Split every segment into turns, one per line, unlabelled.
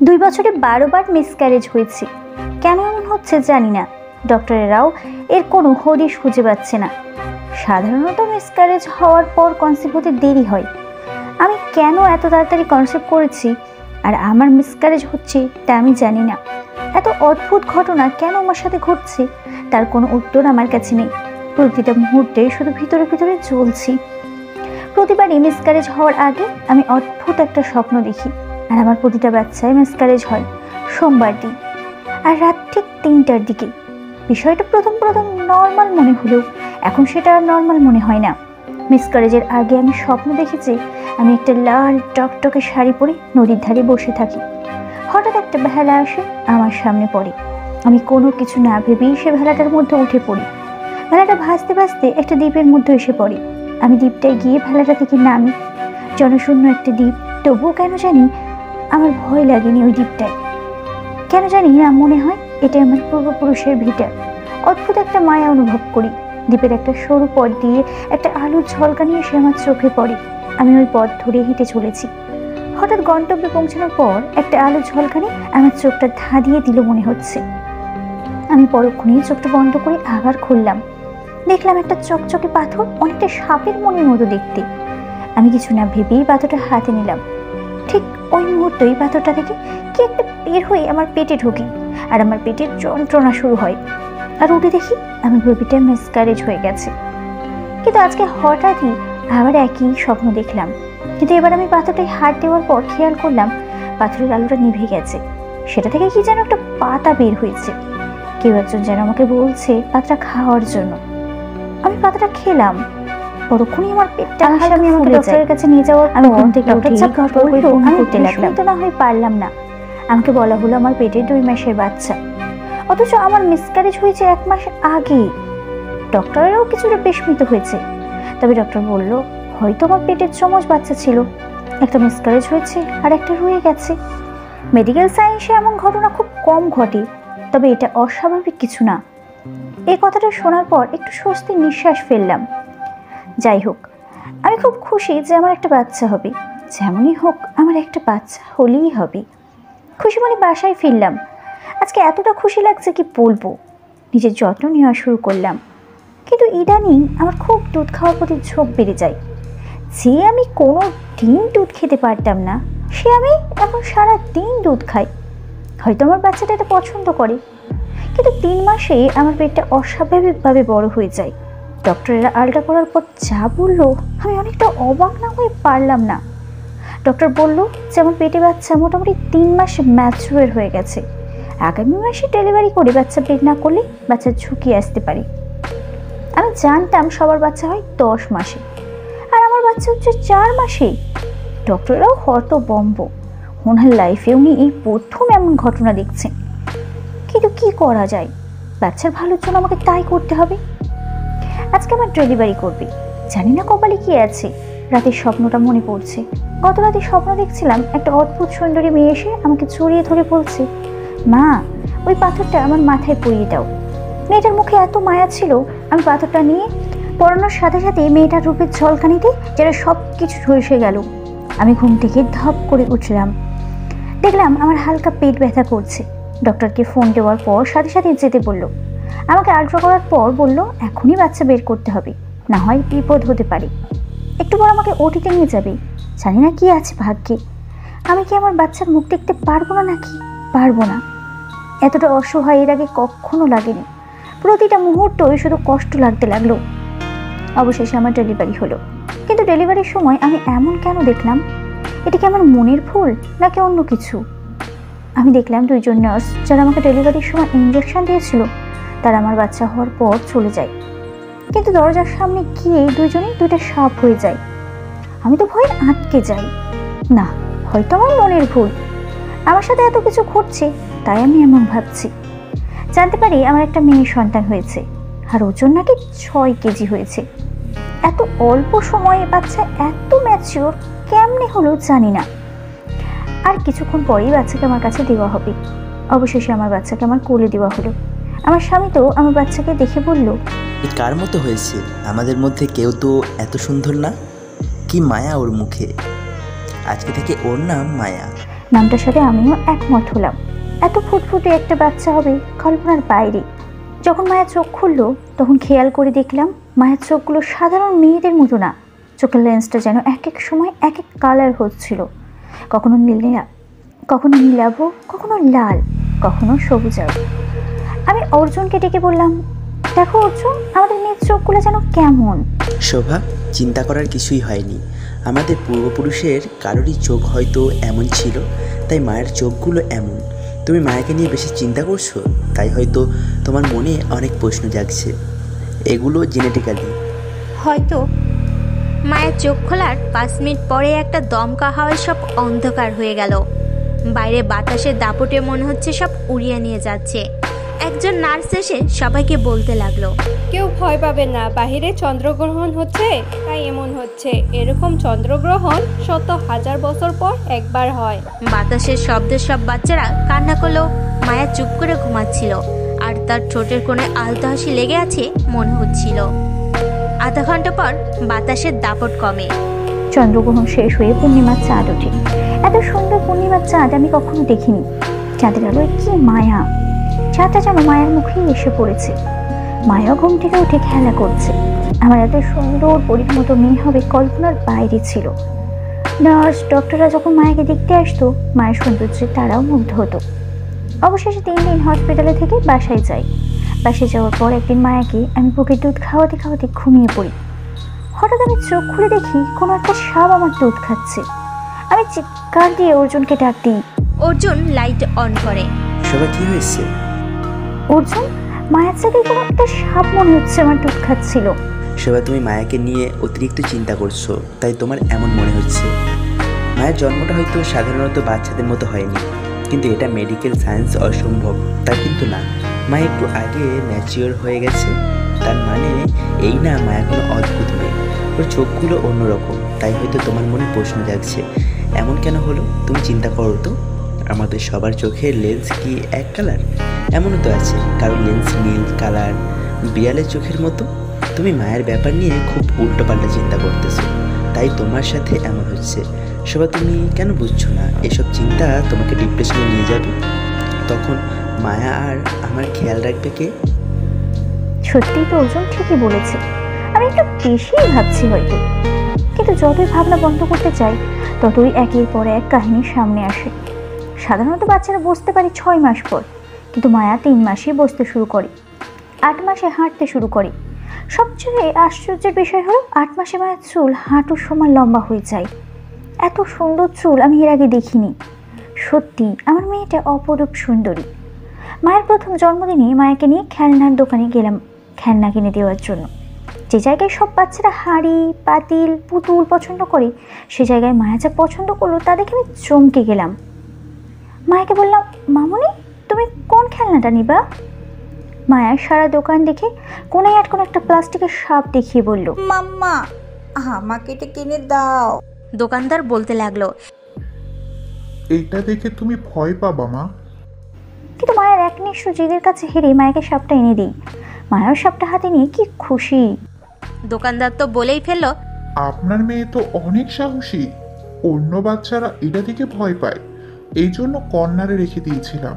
2 বছরে 12 বার মিসক্যারেজ হয়েছে। কেন এমন হচ্ছে জানি না, ডক্টরেরাও এর কোনো হদিশ খুঁজে পাচ্ছে না। সাধারণত মিসক্যারেজ হওয়ার পর কনসিভ হতে দেরি হয়। আমি কেন এত তাড়াতাড়ি কনসিভ করেছি আর আমার মিসক্যারেজ হচ্ছে তা আমি জানি না। এত অদ্ভুত ঘটনা কেন আমার সাথে ঘটছে তার কোনো উত্তর আমার কাছে নেই। প্রতিটা মুহূর্তে শুধু ভিতরে ভিতরে চলছি। প্রতিবারই মিসক্যারেজ হওয়ার আগে আমি অদ্ভুত একটা স্বপ্ন দেখি, আর আমার প্রতিটা বাচ্চায় মিসক্যারেজ হয় সোমবার দিন আর রাত ঠিক 3টার দিকে। বিষয়টা প্রথম নর্মাল মনে হলেও এখন সেটা আর নর্মাল মনে হয় না। মিসক্যারেজের আগে আমি স্বপ্ন দেখেছি আমি একটা লাল টকটকে শাড়ি পরে নদীর ধারে বসে থাকি। হঠাৎ একটা ভেলা আসে আমার সামনে পড়ে। আমি কোনো কিছু না ভেবেই সে ভেলাটার মধ্যে উঠে পড়ি। ভেলাটা ভাসতে ভাসতে একটা দ্বীপের মধ্যে এসে পড়ে। আমি দ্বীপটায় গিয়ে ভেলাটা থেকে নামি। জনশূন্য একটা দ্বীপ, তবুও কেন জানি আমার ভয় লাগেনি ওই দ্বীপটায়। কেন জানি না মনে হয় এটা আমার পূর্বপুরুষের ভিটা। অদ্ভুত একটা মায়া অনুভব করি। দ্বীপের একটা সরু পথ দিয়ে একটা আলোর ঝলকানি এসে আমার চোখে পড়ে। আমি ওই পথ ধরে হেঁটে চলেছি। হঠাৎ গন্তব্যে পৌঁছানোর পর একটা আলোর ঝলকানি আমার চোখটা ধাঁধিয়ে দিল মনে হচ্ছে। আমি পরক্ষণেই চোখটা বন্ধ করে আবার খুললাম। দেখলাম একটা চকচকে পাথর, অনেকটা সাপের মনের মতো দেখতে। আমি কিছু না ভেবেই পাথরটা হাতে নিলাম। ঠিক ওই মুহূর্তেই পাথরটা থেকে কি একটা বের হয়ে আমার পেটে ঢোকে, আর আমার পেটের যন্ত্রণা শুরু হয়। আর উঠে দেখি আমার বেবিটা মিসক্যারেজ হয়ে গেছে। কিন্তু আজকে হঠাৎই আবার একই স্বপ্ন দেখলাম। কিন্তু এবার আমি পাথরটায় হাত দেওয়ার পর খেয়াল করলাম পাথরের আলোটা নিভে গেছে। সেটা থেকে কি যেন একটা পাতা বের হয়েছে। কেউ একজন যেন আমাকে বলছে পাতাটা খাওয়ার জন্য। আমি পাতাটা খেলাম। পরক্ষণই আমার পেটটা আমি আমাকে ডক্টরের কাছে নিয়ে যাওয়ার আমি ঘুম থেকে উঠে করতে লাগলাম। তো না হয় পারলাম না। আমাকে বলা হলো আমার পেটে 2 মাসের বাচ্চা, অথচ আমার মিসক্যারেজ হয়েছে 1 মাস আগে। ডক্টরেরও কিছুটা বিস্মিত হয়েছে। তবে ডক্টর বলল হয়তো আমার পেটের চমচ বাচ্চা ছিল, একটা মিসক্যারেজ হয়েছে আর একটা রয়ে গেছে। মেডিকেল সায়েন্সে এমন ঘটনা খুব কম ঘটে, তবে এটা অস্বাভাবিক কিছু না। এই কথাটা শোনার পর একটু স্বস্তির নিঃশ্বাস ফেললাম। যাই হোক, আমি খুব খুশি যে আমার একটা বাচ্চা হবে। যেমনই হোক আমার একটা বাচ্চা হলেই হবে। খুশি মনে বাসায় ফিরলাম। আজকে এতটা খুশি লাগছে কি বলবো। নিজের যত্ন নেওয়া শুরু করলাম। কিন্তু ইদানিং আমার খুব দুধ খাওয়ার প্রতি ঝোঁক বেড়ে যায়। যে আমি কোনো দিন দুধ খেতে পারতাম না, সে আমি এখন সারা দিন দুধ খাই। হয়তো আমার বাচ্চাটা এটা পছন্দ করে। কিন্তু 3 মাসে আমার পেটটা অস্বাভাবিকভাবে বড় হয়ে যায়। ডক্টরেরা আলট্রা করার পর যা বললো আমি অনেকটা অবাক না হয়ে পারলাম না। ডক্টর বলল যে আমার পেটে বাচ্চা মোটামুটি 3 মাস ম্যাচিওর হয়ে গেছে। আগামী মাসে ডেলিভারি করে বাচ্চা পেট না করলে বাচ্চার ঝুঁকি আসতে পারে। আমি জানতাম সবার বাচ্চা হয় 10 মাসে, আর আমার বাচ্চা হচ্ছে 4 মাসে। ডক্টররাও হতভম্ব। ওনার লাইফে উনি এই প্রথম এমন ঘটনা দেখছেন। কিন্তু কি করা যায়, বাচ্চার ভালোর জন্য আমাকে তাই করতে হবে। আজকে আমার ডেলিভারি করবে, জানি না কপালে কি আছে। রাতের স্বপ্নটা মনে পড়ছে। গত রাতে স্বপ্ন দেখছিলাম একটা অদ্ভুত সুন্দরী মেয়ে এসে আমাকে জড়িয়ে ধরে বলছে, মা ওই পাথরটা আমার মাথায় পরিয়ে দাও। মেয়েটার মুখে এত মায়া ছিল, আমি পাথরটা নিয়ে পরানোর সাথে সাথে মেয়েটার রূপের ঝলকানিতে যেন সব কিছু ঝলসে গেল। আমি ঘুম থেকে ধপ করে উঠলাম। দেখলাম আমার হালকা পেট ব্যথা করছে। ডক্টরকে ফোন দেওয়ার পর সাথে সাথে যেতে বলল। আমাকে আলট্রা করার পর বলল এখনই বাচ্চা বের করতে হবে, না হয় বিপদ হতে পারে। একটু পর আমাকে ওটিতে নিয়ে যাবে। জানি না কি আছে ভাগ্যে। আমি কি আমার বাচ্চার মুখ দেখতে পারবো না নাকি পারবো না। এতটা অসহায় এর আগে কখনো লাগেনি। প্রতিটা মুহূর্তই শুধু কষ্ট লাগতে লাগলো। অবশেষে আমার ডেলিভারি হলো। কিন্তু ডেলিভারির সময় আমি এমন কেন দেখলাম? এটা কি আমার মনের ভুল নাকি অন্য কিছু? আমি দেখলাম 2 জন নার্স যারা আমাকে ডেলিভারির সময় ইঞ্জেকশন দিয়েছিল তারা আমার বাচ্চা হওয়ার পর চলে যায়। কিন্তু দরজার সামনে গিয়ে 2 জনেই 2টা সাপ হয়ে যায়। আমি তো ভয়ে আটকে যাই। না, হয়তো আমার মনের ভুল। আমার সাথে এত কিছু ঘটছে তাই আমি এমন ভাবছি। জানতে পারি আমার একটা মেয়ে সন্তান হয়েছে, আর ওজন নাকি 6 কেজি হয়েছে। এত অল্প সময়ে বাচ্চা এত ম্যাচিওর কেমনে হলো জানি না। আর কিছুক্ষণ পরেই বাচ্চাকে আমার কাছে দেওয়া হবে। অবশেষে আমার বাচ্চাকে আমার কোলে দেওয়া হলো। আমার স্বামী তো আমার বাচ্চাকে দেখে বলল,
কার মতো হয়েছে? আমাদের মধ্যে কেউ তো এত সুন্দর না। কি মায়া ওর মুখে। আজকে থেকে ওর নাম মায়া।
নামটার সাথে আমিও একমত হলাম। এত ফুটফুটে একটা বাচ্চা হবে কল্পনার বাইরে। যখন মায়া চোখ খুললো তখন খেয়াল করে দেখলাম মায়ের চোখগুলো সাধারণ মেয়েদের মতো না, চোখের লেন্সটা যেন এক এক সময় এক এক কালার হচ্ছিল, কখনো নীলাভ, কখনো লাল, কখনো সবুজাভ। আমি অর্জুনকে ডেকে বললাম, দেখো অর্জুন, আমাদের মেয়ের চোখগুলো যেন কেমন।
শোভা, চিন্তা করার কিছুই হয়নি। আমাদের পূর্বপুরুষের কারোরই চোখ হয়তো এমন ছিল, তাই মায়ের চোখগুলো এমন। তুমি মায়াকে নিয়ে বেশি চিন্তা করছো, তাই হয়তো তোমার মনে অনেক প্রশ্ন জাগছে। এগুলো জেনেটিক্যালি।
হয়তো। মায়ের চোখ খোলার 5 মিনিট পরে একটা দমকা হাওয়ায় সব অন্ধকার হয়ে গেল। বাইরে বাতাসের দাপটে মনে হচ্ছে সব উড়িয়ে নিয়ে যাচ্ছে। একজন নার্স এসে সবাইকে বলতে লাগলো,
কেউ ভয় পাবে না, বাহিরে চন্দ্রগ্রহণ হচ্ছে তাই এমন হচ্ছে। এরকম চন্দ্রগ্রহণ 100,000 বছর পর একবার হয়।
বাতাসের শব্দে সব বাচ্চারা কান্না করলো। মায়া চুপ করে ঘুমাচ্ছিল, আর তার ঠোঁটের কোণে আলতো হাসি লেগে আছে মনে হচ্ছিল। আধা ঘন্টা পর বাতাসের দাপট কমে।
চন্দ্রগ্রহণ শেষ হয়ে পূর্ণিমার চাঁদ ওঠে। এত সুন্দর পূর্ণিমার চাঁদ আমি কখনো দেখিনি। চাঁদের আলোয় কি মায়া! চাঁদটা যেন মায়ের মুখেই এসে পড়েছে। মায়া ঘুম থেকে উঠে খেলা করছে। আমার এত সুন্দর পরীর মতো মেয়ে হবে কল্পনার বাইরে ছিল। নার্স, ডক্টররা যখন মায়াকে দেখতে আসতো, মায়ের সৌন্দর্যে তারাও মুগ্ধ হতো। অবশেষে 3 দিন হসপিটালে থেকে বাসায় যাই। বাসায় যাওয়ার পর একদিন মায়াকে আমি বুকের দুধ খাওয়াতে খাওয়াতে ঘুমিয়ে পড়ি। হঠাৎ আমি চোখ খুলে দেখি কোনো একটা সাপ আমার দুধ খাচ্ছে। আমি চিৎকার দিয়ে অর্জুনকে ডাক দিই।
অর্জুন লাইট অন করে।
শোভা, কি হয়েছে?
অর্জুন, মায়ের সাথে কোনো একটা সাপ মনে হচ্ছে আমার দুধ খাচ্ছিল।
শোভা, তুমি মায়াকে নিয়ে অতিরিক্ত চিন্তা করছো, তাই তোমার এমন মনে হচ্ছে। মায়ের জন্মটা হয়তো সাধারণত বাচ্চাদের মতো হয়নি, কিন্তু এটা মেডিকেল সায়েন্স অসম্ভব তা কিন্তু না। মা একটু আগে ম্যাচিওর হয়ে গেছে, তার মানে এই না মায়া কোনো অদ্ভুত মেয়ে। ওর চোখগুলো অন্যরকম, তাই হয়তো তোমার মনে প্রশ্ন জাগছে এমন কেন হলো। তুমি চিন্তা করো তো, আমাদের সবার চোখের লেন্স কি এক কালার? এমনও তো আছে কারোর লেন্স নীল কালার, বিড়ালের চোখের মতো। তুমি মায়ের ব্যাপার নিয়ে খুব উল্টোপাল্টা চিন্তা করতেছো, তাই তোমার সাথে এমন হচ্ছে। শোভা, তুমি কেন বুঝছো না? এসব চিন্তা তোমাকে ডিপ্রেশনে নিয়ে যাবে। তখন মায়া আর আমার খেয়াল রাখবে কে?
সত্যিই তো অর্জুন ঠিকই বলেছে। আমি একটু বেশিই ভাবছি হয়তো, কিন্তু যতই ভাবনা বন্ধ করতে চাই ততই একের পর এক কাহিনী সামনে আসে। সাধারণত বাচ্চারা বুঝতে পারে 6 মাস পর, কিন্তু মায়া 3 মাসেই বসতে শুরু করে, 8 মাসে হাঁটতে শুরু করে। সবচেয়ে আশ্চর্যের বিষয় হলো 8 মাসে মায়ের চুল হাঁটুর সমান লম্বা হয়ে যায়। এত সুন্দর চুল আমি এর আগে দেখিনি। সত্যি আমার মেয়েটা অপরূপ সুন্দরী। মায়ের প্রথম জন্মদিনে মায়াকে নিয়ে খেলনার দোকানে গেলাম খেলনা কিনে দেওয়ার জন্য। যে জায়গায় সব বাচ্চারা হাঁড়ি পাতিল পুতুল পছন্দ করে, সে জায়গায় মায়া যা পছন্দ করলো তা দেখে আমি চমকে গেলাম। মায়াকে বললাম, মামুনি, তুমি কোন খেলনাটা নিবা? মায়া সারা দোকান দেখে কোনায় আর কোন একটা প্লাস্টিকের সাপ দেখিয়ে বলল,
মাম্মা, আমাকে এটা কিনে দাও।
দোকানদার বলতে লাগলো,
এইটা দেখে তুমি ভয় পাবা মা।
কিন্তু মায়ের একনিষ্ঠ জিদের কাছে হেরে মায়াকে সাপটা এনে দিই। মায়ার সাপটা হাতে নিয়ে কি খুশি।
দোকানদার তো বলেই ফেললো,
আপনার মেয়ে তো অনেক সাহসী। অন্য বাচ্চারা এটা দেখে ভয় পায়, এই জন্য কর্নারে রেখে দিয়েছিলাম,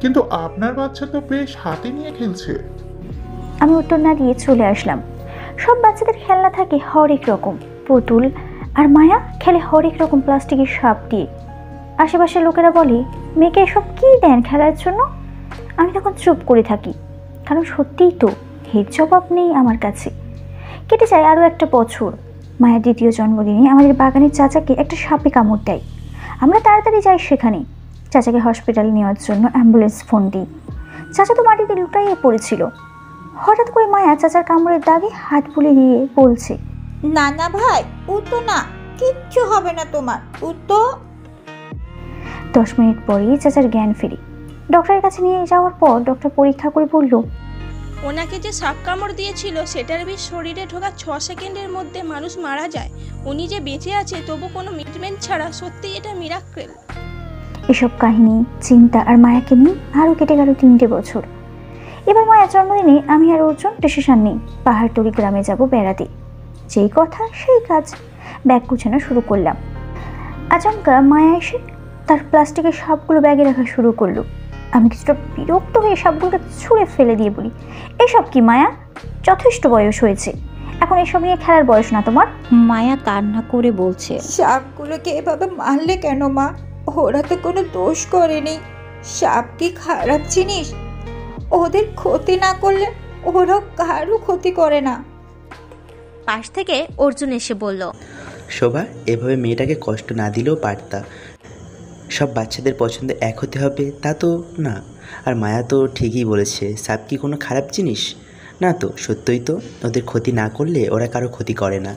কিন্তু আপনার বাচ্চা তো বেশ হাতে নিয়ে খেলছে।
আমি উত্তর না দিয়ে চলে আসলাম। সব বাচ্চাদের খেলনা থাকে হরেক রকম পুতুল, আর মায়া খেলে হরেক রকম প্লাস্টিকের সাপ দিয়ে। আশেপাশের লোকেরা বলে, মেয়েকে এসব কী দেন খেলার জন্য? আমি তখন চুপ করে থাকি, কারণ সত্যিই তো এর জবাব নেই আমার কাছে। কেটে যায় আরও একটা বছর। মায়ের 2য় জন্মদিনে আমাদের বাগানের চাচাকে একটা সাপে কামড় দেয়। আমরা তাড়াতাড়ি যাই সেখানে। চাচাকে হসপিটালে নেওয়ার জন্য অ্যাম্বুলেন্স ফোন দিই। চাচা তো মাটিতে লুটাইয়ে পড়েছিল। হঠাৎ করে মায়া চাচার কামড়ের দাগে হাত বুলিয়ে দিয়ে বলছে,
না না ভাই, উঠো না, কিচ্ছু হবে না তোমার, উঠো।
10 মিনিট পরেই চাচার জ্ঞান ফেরে। ডক্টরের কাছে নিয়ে যাওয়ার পর ডক্টর পরীক্ষা করে বলল,
ওনাকে যে সাপ কামড় দিয়েছিল সেটার বিষ শরীরে ঢোকা 6 সেকেন্ডের মধ্যে মানুষ মারা যায়। উনি যে বেঁচে আছে তবু কোনো ট্রিটমেন্ট ছাড়া, সত্যি এটা মিরাক্কেল।
এসব কাহিনী চিন্তা আর মায়াকে নিয়ে আরও কেটে গেল 3টে বছর। এবার মায়ের জন্মদিনে আমি আর অর্জুন ডিসিশন নিই পাহাড়তলি গ্রামে যাব বেড়াতে। যেই কথা সেই কাজ, ব্যাগ গুছানো শুরু করলাম। আচমকা মায়া এসে তার প্লাস্টিকের সাপগুলো ব্যাগে রাখা শুরু করলো। আমি কিছুটা বিরক্ত হয়ে সাপগুলোকে ছুঁড়ে ফেলে দিয়ে বলি, এসব কি মায়া? যথেষ্ট বয়স হয়েছে, এখন এসব নিয়ে খেলার বয়স না তোমার।
মায়া কান্না করে বলছে, সাপগুলোকে এভাবে মারলে কেন মা? ওরা তো কোনো দোষ করেনি। সাপ কি খারাপ জিনিস? ওদের ক্ষতি না করলে ওরাও কারো ক্ষতি করে না।
পাশ থেকে অর্জুন এসে বলল,
শোভা, এভাবে মেয়েটাকে কষ্ট না দিলেও পারতা। সব বাচ্চাদের পছন্দ এক হতে হবে তা তো না। আর মায়া তো ঠিকই বলেছে, সাপ কি কোনো খারাপ জিনিস? না তো, সত্যই তো, ওদের ক্ষতি না করলে ওরা কারো ক্ষতি করে না।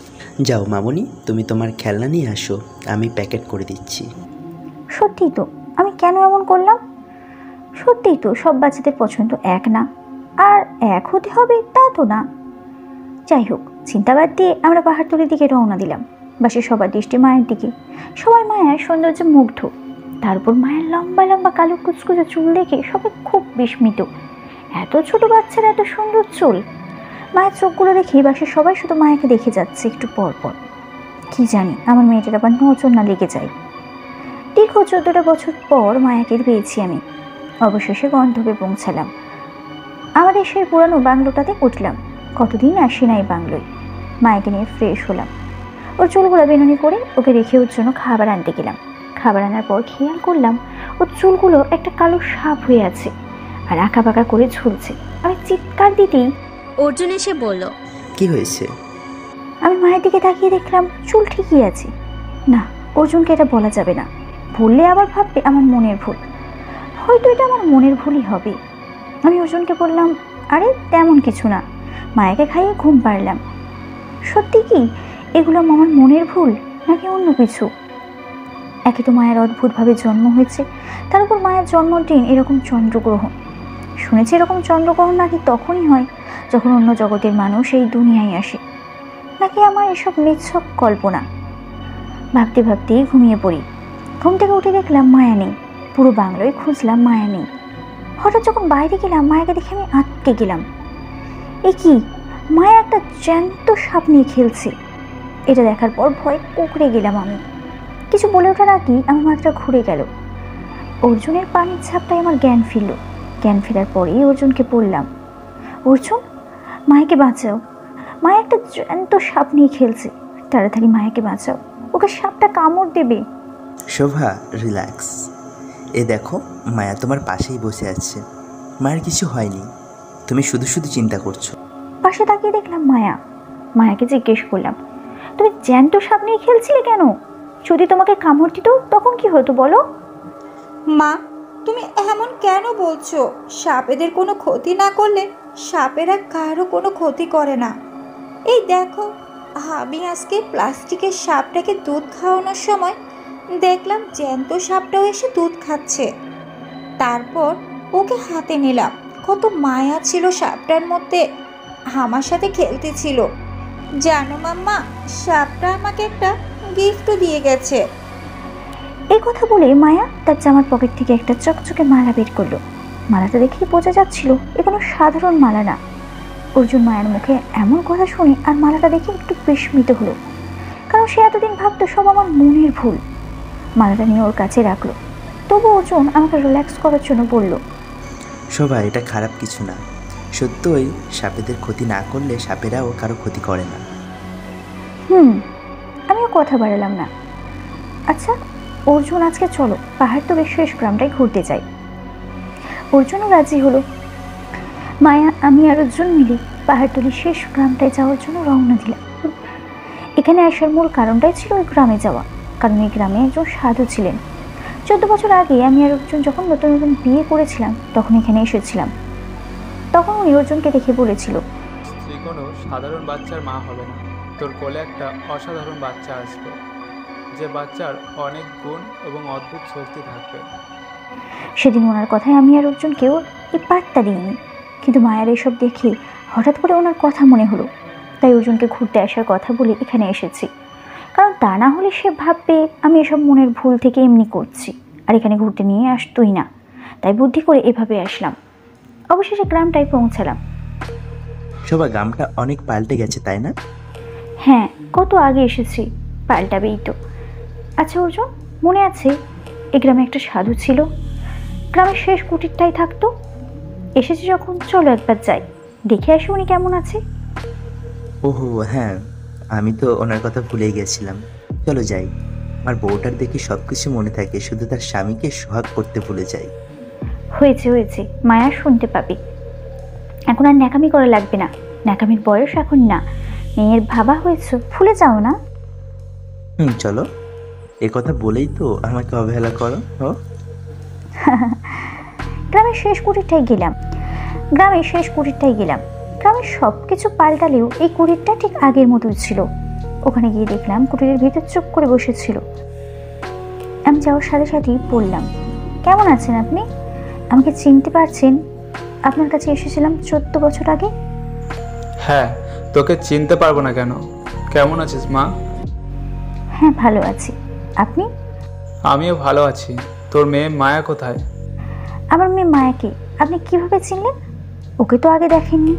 যাও মামনি, তুমি তোমার খেলনা নিয়ে আসো, আমি প্যাকেট করে দিচ্ছি।
সত্যিই তো, আমি কেন এমন করলাম? সত্যিই তো সব বাচ্চাদের পছন্দ এক না, আর এক হতে হবে তা তো না। যাই হোক, চিন্তাবাদ দিয়ে আমরা পাহাড়তলির দিকে রওনা দিলাম। বাসে সবার দৃষ্টি মায়ের দিকে। সবাই মায়ের সৌন্দর্যে মুগ্ধ। তারপর মায়ের লম্বা লম্বা কালো কুচকুচে চুল দেখে সবাই খুব বিস্মিত। এত ছোট বাচ্চারা এত সুন্দর চুল! মায়ের চোখগুলো দেখে বাসে সবাই শুধু মায়াকে দেখে যাচ্ছে একটু পর পর। কি জানি আমার মেয়েটার আবার নজর না লেগে যায়। দীর্ঘ 14টা বছর পর মায়াকে পেয়েছি আমি। অবশেষে গন্তব্যে পৌঁছালাম। আমাদের সেই পুরানো বাংলোটাতে উঠলাম। কতদিন আসি না এই বাংলোয়। মায়াকে নিয়ে ফ্রেশ হলাম। ওর চুলগুলো বেনুনি করে ওকে রেখে ওর জন্য খাবার আনতে গেলাম। খাবার আনার পর খেয়াল করলাম ওর চুলগুলো একটা কালো সাপ হয়ে আছে আর আঁকা বাঁকা করে ঝুলছে। আমি চিৎকার দিতেই
অর্জুন এসে বলল,
কি হয়েছে?
আমি মায়ের দিকে তাকিয়ে দেখলাম চুল ঠিকই আছে। না, অর্জুনকে এটা বলা যাবে না, বললে আবার ভাববে আমার মনের ভুল। হয়তো এটা আমার মনের ভুলই হবে। আমি অর্জুনকে বললাম, আরে তেমন কিছু না, মায়াকে খাইয়ে ঘুম পাড়লাম। সত্যি কি এগুলো আমার মনের ভুল নাকি অন্য কিছু? একে তো মায়ের অদ্ভুতভাবে জন্ম হয়েছে, তার উপর মায়ের জন্মদিন এরকম চন্দ্রগ্রহণ। শুনেছি এরকম চন্দ্রগ্রহণ নাকি তখনই হয় যখন অন্য জগতের মানুষ এই দুনিয়ায় আসে। নাকি আমার এসব নিছক কল্পনা? ভাবতে ভাবতেই ঘুমিয়ে পড়ি। ঘুম থেকে উঠে দেখলাম মায়া নেই। পুরো বাংলোয় খুঁজলাম, মায়া নেই। হঠাৎ যখন বাইরে গেলাম মায়াকে দেখে আমি আটকে গেলাম। এ কি, মায়া একটা জ্যান্ত সাপ নিয়ে খেলছে। এটা দেখার পর ভয় কুঁকড়ে গেলাম আমি। কিছু বলে ওঠার আগেই আমার মাথাটা ঘুরে গেল। অর্জুনের পানির ছাপটাই আমার জ্ঞান ফিরল। জ্ঞান ফেরার পরেই অর্জুনকে বললাম, অর্জুন, মায়াকে বাঁচাও, মায়া একটা জ্যান্ত সাপ নিয়ে খেলছে, তাড়াতাড়ি মায়াকে বাঁচাও, ওকে সাপটা কামড় দেবে।
শোভা, রিল্যাক্স। এ দেখো, মায়া তোমার পাশেই বসে আছে, মায়ের কিছু হয়নি, তুমি শুধু শুধু চিন্তা করছো।
পাশে তাকিয়ে দেখলাম মায়া। মায়াকে জিজ্ঞেস করলাম, তুমি জ্যান্ত সাপ নিয়ে খেলছিলে কেন? যদি তোমাকে কামড় দিত তখন কি হতো বলো?
মা, তুমি এমন কেন বলছো? সাপেদের কোনো ক্ষতি না করলে সাপেরা কারো কোনো ক্ষতি করে না। এই দেখো, আমি আজকে প্লাস্টিকের সাপটাকে দুধ খাওয়ানোর সময় দেখলাম জ্যান্ত সাপটাও এসে দুধ খাচ্ছে। তারপর ওকে হাতে নিলাম। কত মায়া ছিল সাপটার মধ্যে, আমার সাথে খেলতে ছিল। জানো মাম্মা, সাপটা আমাকে একটা গিফটও দিয়ে গেছে।
এই কথা বলে মায়া তার জামার পকেট থেকে একটা চকচকে মালা বের করলো। মালাটা দেখেই বোঝা যাচ্ছিল এ কোনো সাধারণ মালা না। অর্জুন মায়ের মুখে এমন কথা শুনে আর মালাটা দেখে একটু বিস্মিত হলো, কারণ সে এতদিন ভাবতো সব আমার মনের ভুল। মালাটা নিয়ে ওর কাছে রাখলো। তবু অর্জুন আমাকে রিল্যাক্স করার জন্য বলল,
শোভা, এটা খারাপ কিছু না। সত্যই সাপেদের ক্ষতি না করলে সাপেরাও কারো ক্ষতি করে না।
আমিও কথা বাড়ালাম না। আচ্ছা অর্জুন, আজকে চলো পাহাড়তলির শেষ গ্রামটাই ঘুরতে যাই। অর্জুনও রাজি হলো। মায়া, আমি আর অর্জুন মিলে পাহাড়তলির শেষ গ্রামটায় যাওয়ার জন্য রওনা দিলাম। এখানে আসার মূল কারণটাই ছিল ওই গ্রামে যাওয়া, কারণ এই গ্রামে একজন সাধু ছিলেন। 14 বছর আগে আমি আর অর্জুন যখন নতুন নতুন বিয়ে করেছিলাম তখন এখানে এসেছিলাম। তখন উনি অর্জুনকে দেখে বলেছিল,
স্ত্রী কোনো সাধারণ বাচ্চার মা হবে না, তোর কোলে একটা অসাধারণ বাচ্চা আসবে, যে বাচ্চার অনেক গুণ এবং অদ্ভুত শক্তি থাকবে।
সেদিন ওনার কথায় আমি আর অর্জুনকেও এই পাত্তা দিইনি, কিন্তু মায়ের এসব দেখে হঠাৎ করে ওনার কথা মনে হলো। তাই অর্জুনকে ঘুরতে আসার কথা বলে এখানে এসেছি, কারণ তা না হলে সে ভাববে আমি এসব মনের ভুল থেকে এমনি করছি, আর এখানে ঘুরতে নিয়ে আসতোই না। তাই বুদ্ধি করে এভাবে আসলাম। অবশেষে গ্রামটায় পৌঁছালাম।
শোভা, গ্রামটা অনেক পাল্টে গেছে তাই না?
হ্যাঁ, কত আগে এসেছি, পাল্টাবেই তো। আচ্ছা অর্জুন, মনে আছে এই গ্রামে একটা সাধু ছিল, গ্রামের শেষ কুটিরটাই থাকতো। এসেছে যখন চলো একবার যাই, দেখে আসি উনি কেমন আছে।
ওহো হ্যাঁ, আমি তো ওনার কথা ভুলেই গেছিলাম। চলো যাই। আমার বউটার দেখি সব কিছু মনে থাকে, শুধু তার স্বামীকে সোহাগ করতে ভুলে যায়।
হয়েছে হয়েছে, মায়া শুনতে পাবে। এখন আর ন্যাকামি করা লাগবে না, ন্যাকামির বয়স এখন না। মেয়ের ভাবা হয়েছে, ভুলে যাও না।
চলো। এ কথা বলেই তো আমাকে অবহেলা করো।
গ্রামের শেষ কুটিরটাই গেলাম। গ্রামের সব কিছু পাল্টালেও এই কুটিরটা ঠিক আগের মতোই ছিল। ওখানে গিয়ে দেখলাম কুটিরের ভিতর চুপ করে বসেছিল। আমি যাওয়ার সাথে সাথেই বললাম, কেমন আছেন আপনি? আমাকে চিনতে পারছেন? আপনার কাছে এসেছিলাম 14 বছর আগে।
হ্যাঁ, তোকে চিনতে পারবো না কেন? কেমন আছিস মা?
হ্যাঁ ভালো আছি, আপনি?
আমিও ভালো আছি। তোর মেয়ে মায়া কোথায়?
আমার মেয়ে মায়াকে আপনি কিভাবে চিনলেন? ওকে তো আগে দেখেননি।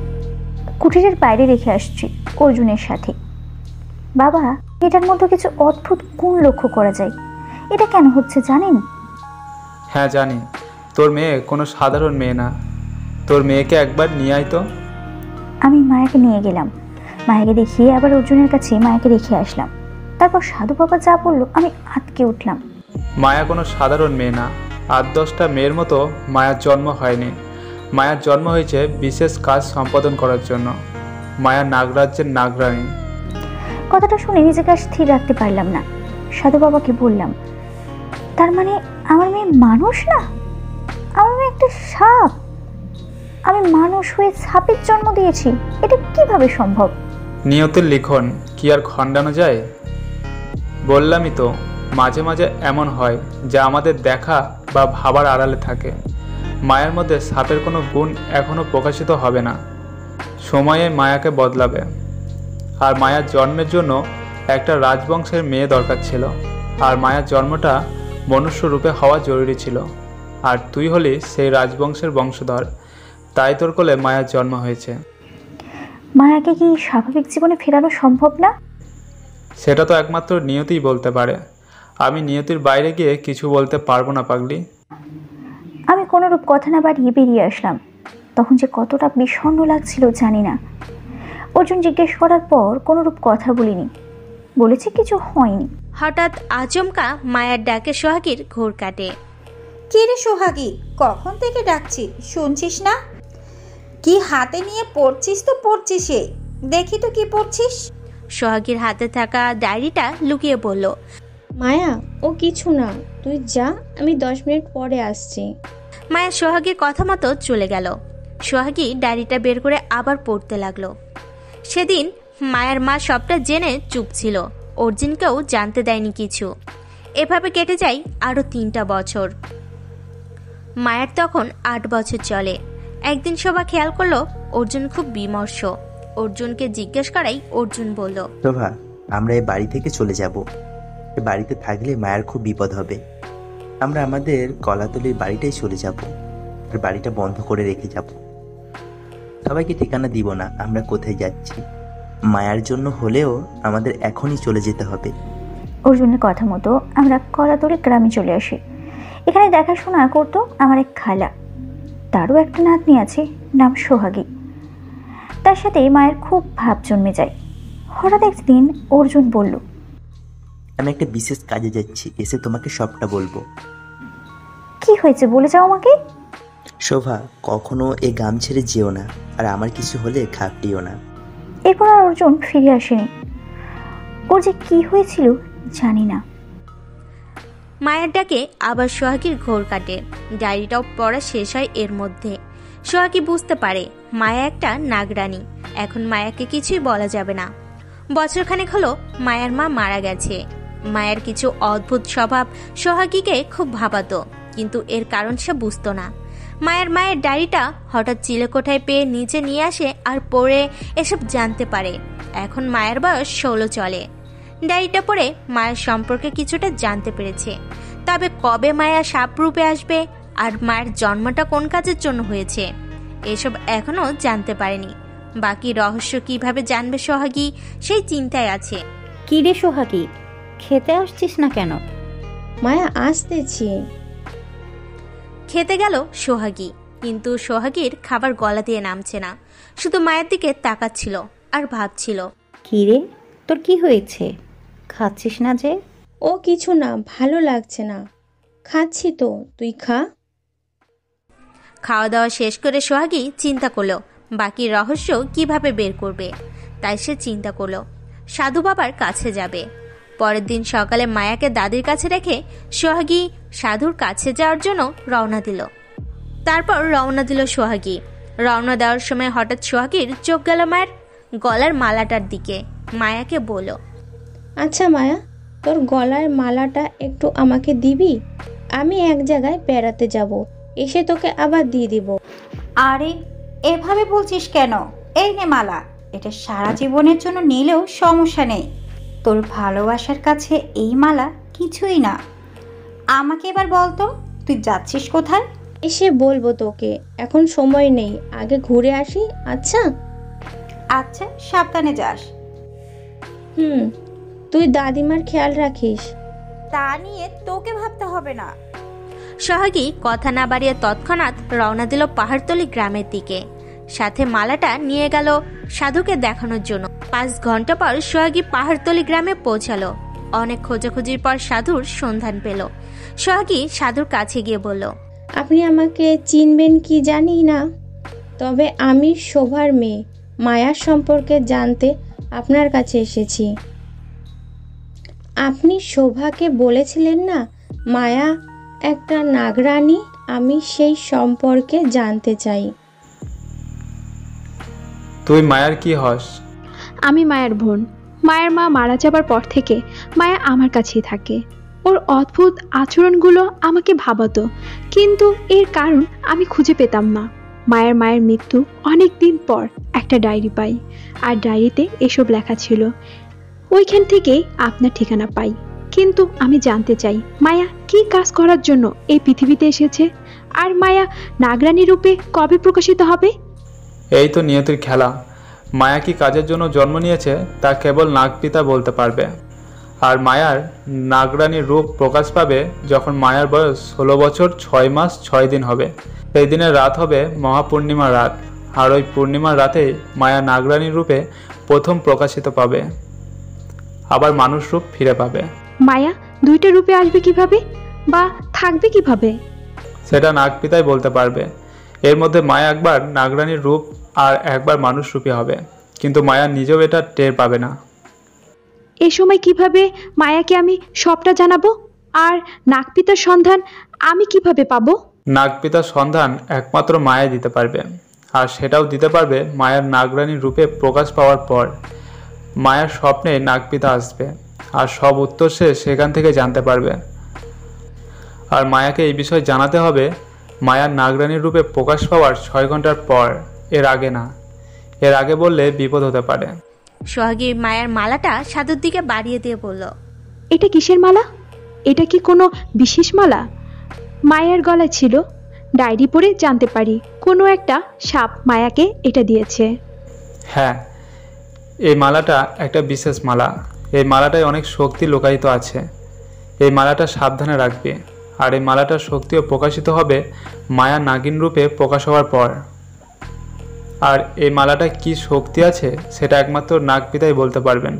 কুটিরের বাইরে রেখে আসছি অর্জুনের সাথে। বাবা, এটার মধ্যে কিছু অদ্ভুত গুণ লক্ষ্য করা যায়। এটা কেন হচ্ছে জানেন?
হ্যাঁ জানি। তোর মেয়ে কোনো সাধারণ মেয়ে না। তোর মেয়েকে একবার নিয়ে আয় তো।
আমি মায়াকে নিয়ে গেলাম। মায়াকে দেখিয়ে আবার অর্জুনের কাছে মায়াকে রেখে আসলাম। তারপর সাধু বাবা যা বললো আমি আটকে উঠলাম।
মায়া কোনো সাধারণ মেয়ে না। 8-10টা মেয়ের মতো মায়ার জন্ম হয়নি। মায়ার জন্ম হয়েছে বিশেষ কাজ সম্পাদন করার জন্য। মায়া নাগরাজ্যের নাগরানী।
কথাটা শুনে নিজেকে আর স্থির রাখতে পারলাম না। সাধু বাবাকে বললাম, তার মানে আমার মেয়ে মানুষ না, আমার মেয়ে একটা সাপ। আমি মানুষ হয়ে সাপের জন্ম দিয়েছি, এটা কিভাবে সম্ভব?
নিয়তির লিখন কি আর খণ্ডানো যায়? বললামই তো, মাঝে মাঝে এমন হয় যা আমাদের দেখা বা ভাবার আড়ালে থাকে। মায়ের মধ্যে সাপের কোনো গুণ এখনো প্রকাশিত হবে না। সময়ে মায়াকে বদলাবে। আর মায়ার জন্মের জন্য একটা রাজবংশের মেয়ে দরকার ছিল। আর মায়ার জন্মটা মনুষ্য রূপে হওয়া জরুরি ছিল। আর তুই হলি সেই রাজবংশের বংশধর, তাই তোর কোলে মায়ার জন্ম হয়েছে।
মায়াকে কি স্বাভাবিক জীবনে ফেরানো সম্ভব না?
সেটা তো একমাত্র নিয়তিই বলতে পারে। আমি নিয়তির বাইরে গিয়ে কিছু বলতে পারবো না পাগলি।
আমি কোনোরূপ কথা না বাড়িয়ে বেরিয়ে আসলাম। তখন যে কতটা বিষণ্ণ লাগছিল জানি না। অর্জুন জিজ্ঞেস করার পর কোনোরূপ কথা বলিনি, বলেছে কিছু হয়নি।
হঠাৎ আচমকা মায়ার ডাকে সোহাগীর ঘোর কাটে।
কি রে সোহাগী, কখন থেকে ডাকছি, শুনছিস না? কি হাতে নিয়ে পড়ছিস? তো পড়ছিস, দেখি তো কি পড়ছিস।
সোহাগীর হাতে থাকা ডায়েরিটা লুকিয়ে পড়ল।
মায়া, ও কিছু না, তুই যা, আমি 10 মিনিট পরে আসছি।
মায়া সোহাগীর কথা মতো চলে গেল। সোহাগী ডায়েরিটা বের করে আবার পড়তে লাগলো। সেদিন মায়ার মা সবটা জেনে চুপ ছিল, অর্জুনকেও জানতে দেয়নি কিছু। এভাবে কেটে যায় আরও 3টা বছর। মায়ের তখন 8 বছর চলে। একদিন শোভা খেয়াল করলো অর্জুন খুব বিমর্ষ। অর্জুনকে জিজ্ঞেস করাই অর্জুন বলল,
শোভা, আমরা এই বাড়ি থেকে চলে যাব। এ বাড়িতে থাকলে মায়ের খুব বিপদ হবে। আমরা আমাদের কলাতলির বাড়িটাই চলে যাব, আর বাড়িটা বন্ধ করে রেখে যাব। সবাইকে ঠিকানা দিব না আমরা কোথায় যাচ্ছি। মায়ার জন্য হলেও আমাদের এখনই চলে যেতে হবে।
অর্জুনের কথা মতো আমরা কলাতলি গ্রামে চলে আসি। এখানে দেখাশোনা করতো আমার এক খালা, তারও একটা নাতনি আছে, নাম সোহাগী। তার সাথে মায়ের খুব ভাব জন্মে যায়। হঠাৎ একদিন অর্জুন বলল,
আমি একটা বিশেষ কাজে যাচ্ছি, এসে তোমাকে সবটা বলবো।
কি হয়েছে বলে যাও আমাকে।
শোভা, কখনো এই গ্রাম ছেড়ে যেও না, আর আমার কিছু হলে খাপটিও না।
এরপর আর অর্জুন ফিরে আসেনি। ওর যে কি হয়েছিল জানি না।
মায়ের ডাকে আবার সোহাগীর ঘোর কাটে। ডায়েরিটাও পড়া শেষ হয় এর মধ্যে। সোহাগী বুঝতে পারে মায়া একটা নাগরানী। এখন মায়াকে কিছুই বলা যাবে না। বছরখানেক হলো মায়ার মা মারা গেছে। মায়ের কিছু অদ্ভুত স্বভাব সোহাগীকে খুব ভাবাতো, কিন্তু এর কারণ সে বুঝতো না। মায়ের ডায়েরিটা হঠাৎ চিলেকোঠায় পেয়ে নিচে নিয়ে আসে আর পড়ে এসব জানতে পারে। এখন মায়ের বয়স 16 চলে। ডায়েরিটা পড়ে মায়ের সম্পর্কে কিছুটা জানতে পেরেছে, তবে কবে মায়া সাপ রূপে আসবে আর মায়ের জন্মটা কোন কাজের জন্য হয়েছে এসব এখনো জানতে পারেনি। বাকি রহস্য কিভাবে জানবে সোহাগী সেই চিন্তায় আছে।
কি রে সোহাগী, খেতে আসছিস না কেন?
মায়া আসতেছি।
খেতে গেল সোহাগী, কিন্তু সোহাগীর খাবার গলা দিয়ে নামছে না, শুধু মায়ের দিকে তাকাচ্ছিল আর ভাবছিল।
কি রে, তোর কি হয়েছে? খাচ্ছিস না যে?
ও কিছু না, ভালো লাগছে না। খাচ্ছি তো, তুই খা।
খাওয়া দাওয়া শেষ করে সোহাগী চিন্তা করলো বাকি রহস্য কিভাবে বের করবে। তাই সে চিন্তা করলো সাধু বাবার কাছে যাবে। পরের দিন সকালে মায়াকে দাদির কাছে রেখে সোহাগী সাধুর কাছে যাওয়ার জন্য রওনা দিল। তারপর রওনা দিল সোহাগী। রওনা দেওয়ার সময় হঠাৎ সোহাগীর চোখ গেল মায়ের গলার মালাটার দিকে। মায়াকে বলল,
আচ্ছা মায়া, তোর গলার মালাটা একটু আমাকে দিবি? আমি এক জায়গায় বেড়াতে যাব, এসে তোকে আবার দিয়ে দিব।
আরে এভাবে বলছিস কেন? এই নে মালা, এটা সারা জীবনের জন্য নিলেও সমস্যা নেই। তোর ভালোবাসার কাছে এই মালা কিছুই না। আমাকে এবার বল তো, তুই যাচ্ছিস কোথায়?
এসে বলবো তোকে, এখন সময় নেই, আগে ঘুরে আসি। আচ্ছা
আচ্ছা, সাবধানে যাস।
তুই দাদিমার খেয়াল রাখিস।
তা নিয়ে তোকে ভাবতে হবে না।
সোহাগী কথা না বাড়িয়ে তৎক্ষণাৎ রওনা দিল পাহাড়তলি গ্রামের দিকে। সাথে মালাটা নিয়ে গেল সাধুকে দেখানোর জন্য। 5 ঘন্টা পর সোহাগী পাহাড়তলি গ্রামে পৌঁছালো। অনেক খোঁজাখুঁজির পর সাধুর সন্ধান পেল। সোহাগী সাধুর কাছে গিয়ে বলল,
আপনি আমাকে চিনবেন কি জানি না, তবে আমি শোভার মেয়ে। মায়ার সম্পর্কে জানতে আপনার কাছে এসেছি। আপনি শোভাকে বলেছিলেন না মায়া একটা নাগরানী, আমি সেই সম্পর্কে জানতে চাই।
তুই মায়ার কি হস?
আমি মায়ের বোন। মায়ের মা মারা যাবার পর থেকে মায়া আমার কাছেই থাকে। ওর অদ্ভুত আচরণগুলো আমাকে ভাবাতো, কিন্তু এর কারণ আমি খুঁজে পেতাম না। মায়ের মৃত্যু অনেক দিন পর একটা ডায়েরি পাই, আর ডায়েরিতে এসব লেখা ছিল। ওইখান থেকেই আপনার ঠিকানা পাই। কিন্তু আমি জানতে চাই মায়া কি কাজ করার জন্য এই পৃথিবীতে এসেছে, আর মায়া নাগরানী রূপে কবে প্রকাশিত হবে?
এই তো নিয়তির খেলা। মায়া কি কাজের জন্য জন্ম নিয়েছে তা কেবল নাগপিতা বলতে পারবে। আর মায়ার নাগরানীর রূপ প্রকাশ পাবে যখন মায়ার বয়স 16 বছর 6 মাস 6 দিন হবে। এই দিনের রাত হবে মহাপূর্ণিমার রাত, আর ওই পূর্ণিমার রাতেই মায়া নাগরানীর রূপে প্রথম প্রকাশিত পাবে, আবার মানুষ রূপ ফিরে পাবে।
মায়া 2টা রূপে আসবে কিভাবে বা থাকবে কিভাবে?
সেটা নাগপিতাই বলতে পারবে। এর মধ্যে মায়া একবার নাগরানীর রূপ আর একবার মানুষ রূপী হবে, কিন্তু মায়া নিজেও এটা টের পাবে না।
এ সময় কিভাবে মায়াকে আমি সবটা জানাবো? আর নাগপিতার সন্ধান আমি কিভাবে পাবো?
নাগপিতার সন্ধান একমাত্র মায়া দিতে পারবে, আর সেটাও দিতে পারবে মায়ার নাগরানীর রূপে প্রকাশ পাওয়ার পর। মায়ার স্বপ্নে নাগপিতা আসবে, আর সব উত্তর সে সেখান থেকে জানতে পারবে। আর মায়াকে এই বিষয় জানাতে হবে মায়ার নাগরানীর রূপে প্রকাশ পাওয়ার 6 ঘন্টার পর, এর আগে না। এর আগে বললে বিপদ হতে পারে।
সোহাগী মায়ের মালাটা সাধুর দিকে বাড়িয়ে দিয়ে বলল,
এটা কিসের মালা? এটা কি কোনো বিশেষ মালা? মায়ের গলায় ছিল। ডায়েরি পড়ে জানতে পারি কোনো একটা সাপ মায়াকে এটা দিয়েছে।
হ্যাঁ, এই মালাটা একটা বিশেষ মালা। এই মালাটায় অনেক শক্তি লুকায়িত আছে। এই মালাটা সাবধানে রাখবে, আর এই মালাটার শক্তিও প্রকাশিত হবে মায়া নাগিন রূপে প্রকাশ হওয়ার পর। আর এই মালাটা কি শক্তি আছে সেটা একমাত্র নাগপিতাই বলতে পারবেন।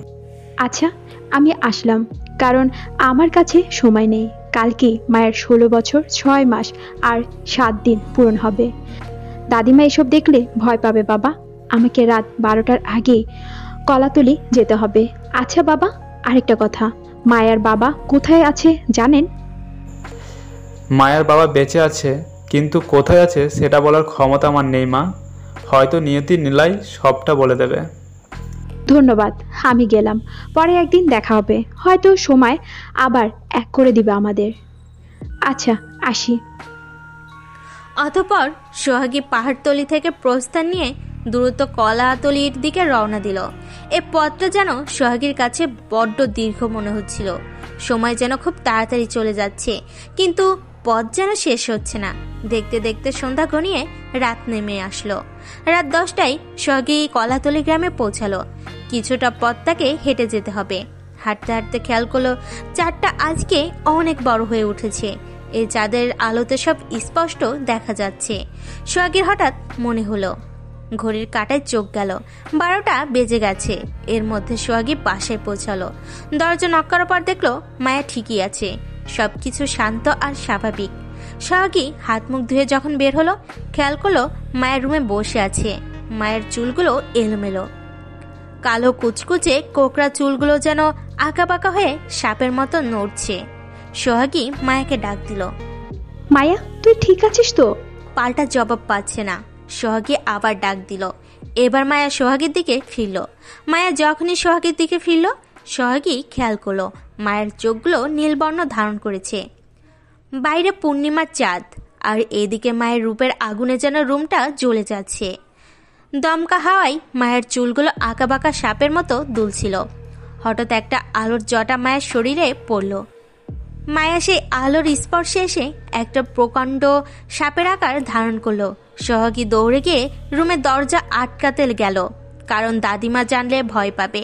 আচ্ছা, আমি আসলাম, কারণ আমার কাছে সময় নেই। কালকে মায়ের 16 বছর 6 মাস আর 7 দিন পূরণ হবে। দাদিমা এসব দেখলে ভয় পাবে বাবা। আমাকে রাত 12টার আগে কলাতলি যেতে হবে। আচ্ছা বাবা, আরেকটা কথা, মায়ার বাবা কোথায় আছে জানেন?
মায়ার বাবা বেঁচে আছে, কিন্তু কোথায় আছে সেটা বলার ক্ষমতা আমার নেই মা। হয়তো নিয়তি নীলাই সবটা বলে দেবে।
ধন্যবাদ, আমি গেলাম। পরে একদিন দেখা হবে, হয়তো সময় আবার এক করে দিবে আমাদের। আচ্ছা, আসি।
অতঃপর সোহাগী পাহাড়তলি থেকে প্রস্থান নিয়ে দ্রুত কলাতলির দিকে রওনা দিল। এ পথটা যেন সোহাগীর কাছে বড্ড দীর্ঘ মনে হচ্ছিল। সময় যেন খুব তাড়াতাড়ি চলে যাচ্ছে, কিন্তু পথ যেন শেষ হচ্ছে না। দেখতে দেখতে সন্ধ্যা ঘনিয়ে রাত নেমে আসলো। রাত 10টায় সোহাগী কলাতলি গ্রামে পৌঁছালো। কিছুটা পথ তাকে হেঁটে যেতে হবে। হাঁটতে হাঁটতে খেয়াল করলো চাঁদটা আজকে অনেক বড় হয়ে উঠেছে। এই চাঁদের আলোতে সব স্পষ্ট দেখা যাচ্ছে। সোহাগীর হঠাৎ মনে হলো, ঘড়ির কাঁটায় চোখ গেল, 12টা বেজে গেছে। এর মধ্যে সোহাগী বাসায় পৌঁছালো। দরজা নক করার পর দেখলো মায়া ঠিকই আছে, সবকিছু শান্ত আর স্বাভাবিক। সোহাগী হাত মুখ ধুয়ে যখন বের হলো, খেয়াল করলো মায়ের রুমে বসে আছে। মায়ের চুলগুলো এলোমেলো, কালো কুচকুচে কোকড়া চুলগুলো যেন আঁকাবাঁকা হয়ে সাপের মতো নড়ছে। সোহাগী মায়াকে ডাক দিল।
মায়া, তুই ঠিক আছিস তো?
পাল্টা জবাব পাচ্ছে না। সোহাগী আবার ডাক দিল। এবার মায়া সোহাগীর দিকে ফিরল। মায়া যখনই সোহাগীর দিকে ফিরল, সোহাগী খেয়াল করলো মায়ের চোখগুলো নীলবর্ণ ধারণ করেছে। বাইরে পূর্ণিমার চাঁদ, আর এদিকে মায়ের রূপের আগুনে যেন রুমটা জ্বলে যাচ্ছে। দমকা হাওয়ায় মায়ের চুলগুলো আঁকাবাঁকা সাপের মতো দুলছিল। হঠাৎ একটা আলোর জটা মায়ের শরীরে পড়ল। মায়া সেই আলোর স্পর্শে এসে একটা প্রকাণ্ড সাপের আকার ধারণ করলো। সোহাগী দৌড়ে গিয়ে রুমের দরজা আটকাতে গেল, কারণ দাদিমা জানলে ভয় পাবে।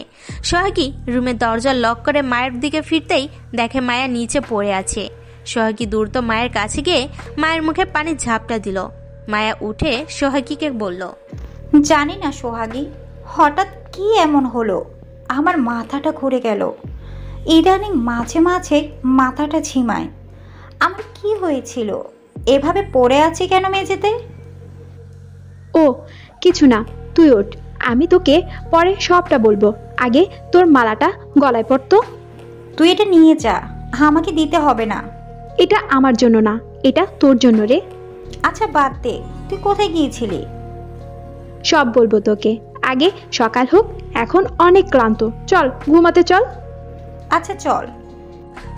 সোহাগী রুমের দরজা লক করে মায়ের দিকে ফিরতেই দেখে মায়া নিচে পড়ে আছে। সোহাগী দ্রুত মায়ের কাছে গিয়ে মায়ের মুখে পানির ঝাপটা দিল। মায়া উঠে সোহাগীকে বলল,
জানি না সোহাগী, হঠাৎ কি এমন হলো, আমার মাথাটা ঘুরে গেল। ইদানিং মাঝে মাঝে মাথাটা ঝিমায়। আমার কি হয়েছিল, এভাবে পড়ে আছি কেন মেঝেতে?
ও কিছু না, তুই ওঠ, আমি তোকে পরে সবটা বলবো। আগে তোর মালাটা গলায় পড়তো।
তুই এটা নিয়ে যা, আমাকে দিতে হবে না।
এটা আমার জন্য না, এটা তোর জন্য রে।
আচ্ছা বাদ দে, তুই কোথায় গিয়েছিলি?
সব বলবো তোকে, আগে সকাল হোক, এখন অনেক ক্লান্ত, চল ঘুমাতে চল।
আচ্ছা চল।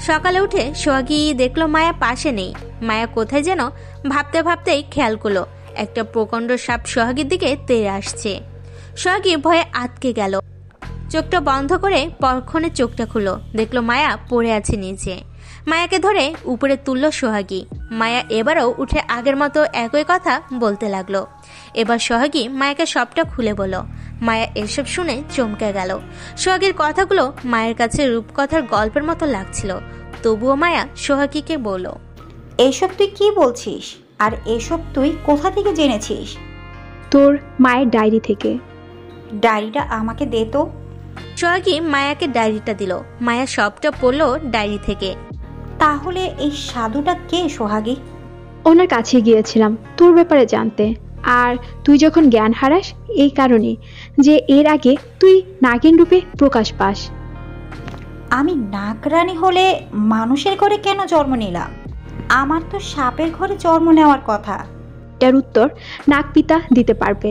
সকালে উঠে সোহাগী দেখলো মায়া পাশে নেই। মায়া কোথায় যেন ভাবতে ভাবতেই খেয়াল করলো একটা প্রকাণ্ড সাপ সোহাগীর দিকে তেড়ে আসছে। সোহাগী ভয়ে আটকে গেল। চোখটা বন্ধ করে পরক্ষণে চোখটা খুললো, দেখলো মায়া পড়ে আছে নিচে। মায়াকে ধরে উপরে তুললো সোহাগী। মায়া এবারও উঠে আগের মতো একই কথা বলতে লাগলো। এবার সোহাগী মায়াকে সবটা খুলে বলল। মায়া এসব শুনে চমকে গেল। সোহাগীর কথাগুলো মায়ের কাছে রূপকথার গল্পের মতো লাগছিল। তবুও মায়া সোহাগীকে বলল,
এসব তুই কি বলছিস, আর এসব তুই কোথা থেকে জেনেছিস?
তোর মায়ের ডায়েরি থেকে।
ডায়েরিটা আমাকে দে তো।
সোহাগী মায়াকে ডায়েরিটা দিল। মায়া সবটা পড়লো ডায়েরি থেকে।
তাহলে এই সাধুটা কে সোহাগী?
ওনার কাছে গিয়েছিলাম তোর ব্যাপারে জানতে। আর তুই যখন জ্ঞান হারাস, এই কারণে যে এর আগে তুই নাগিন রূপে প্রকাশ পাস।
আমি নাগরানী হলে মানুষের ঘরে কেন জন্ম নিলাম? আমার তো সাপের ঘরে জন্ম নেওয়ার কথা।
এটার উত্তর নাগপিতা দিতে পারবে।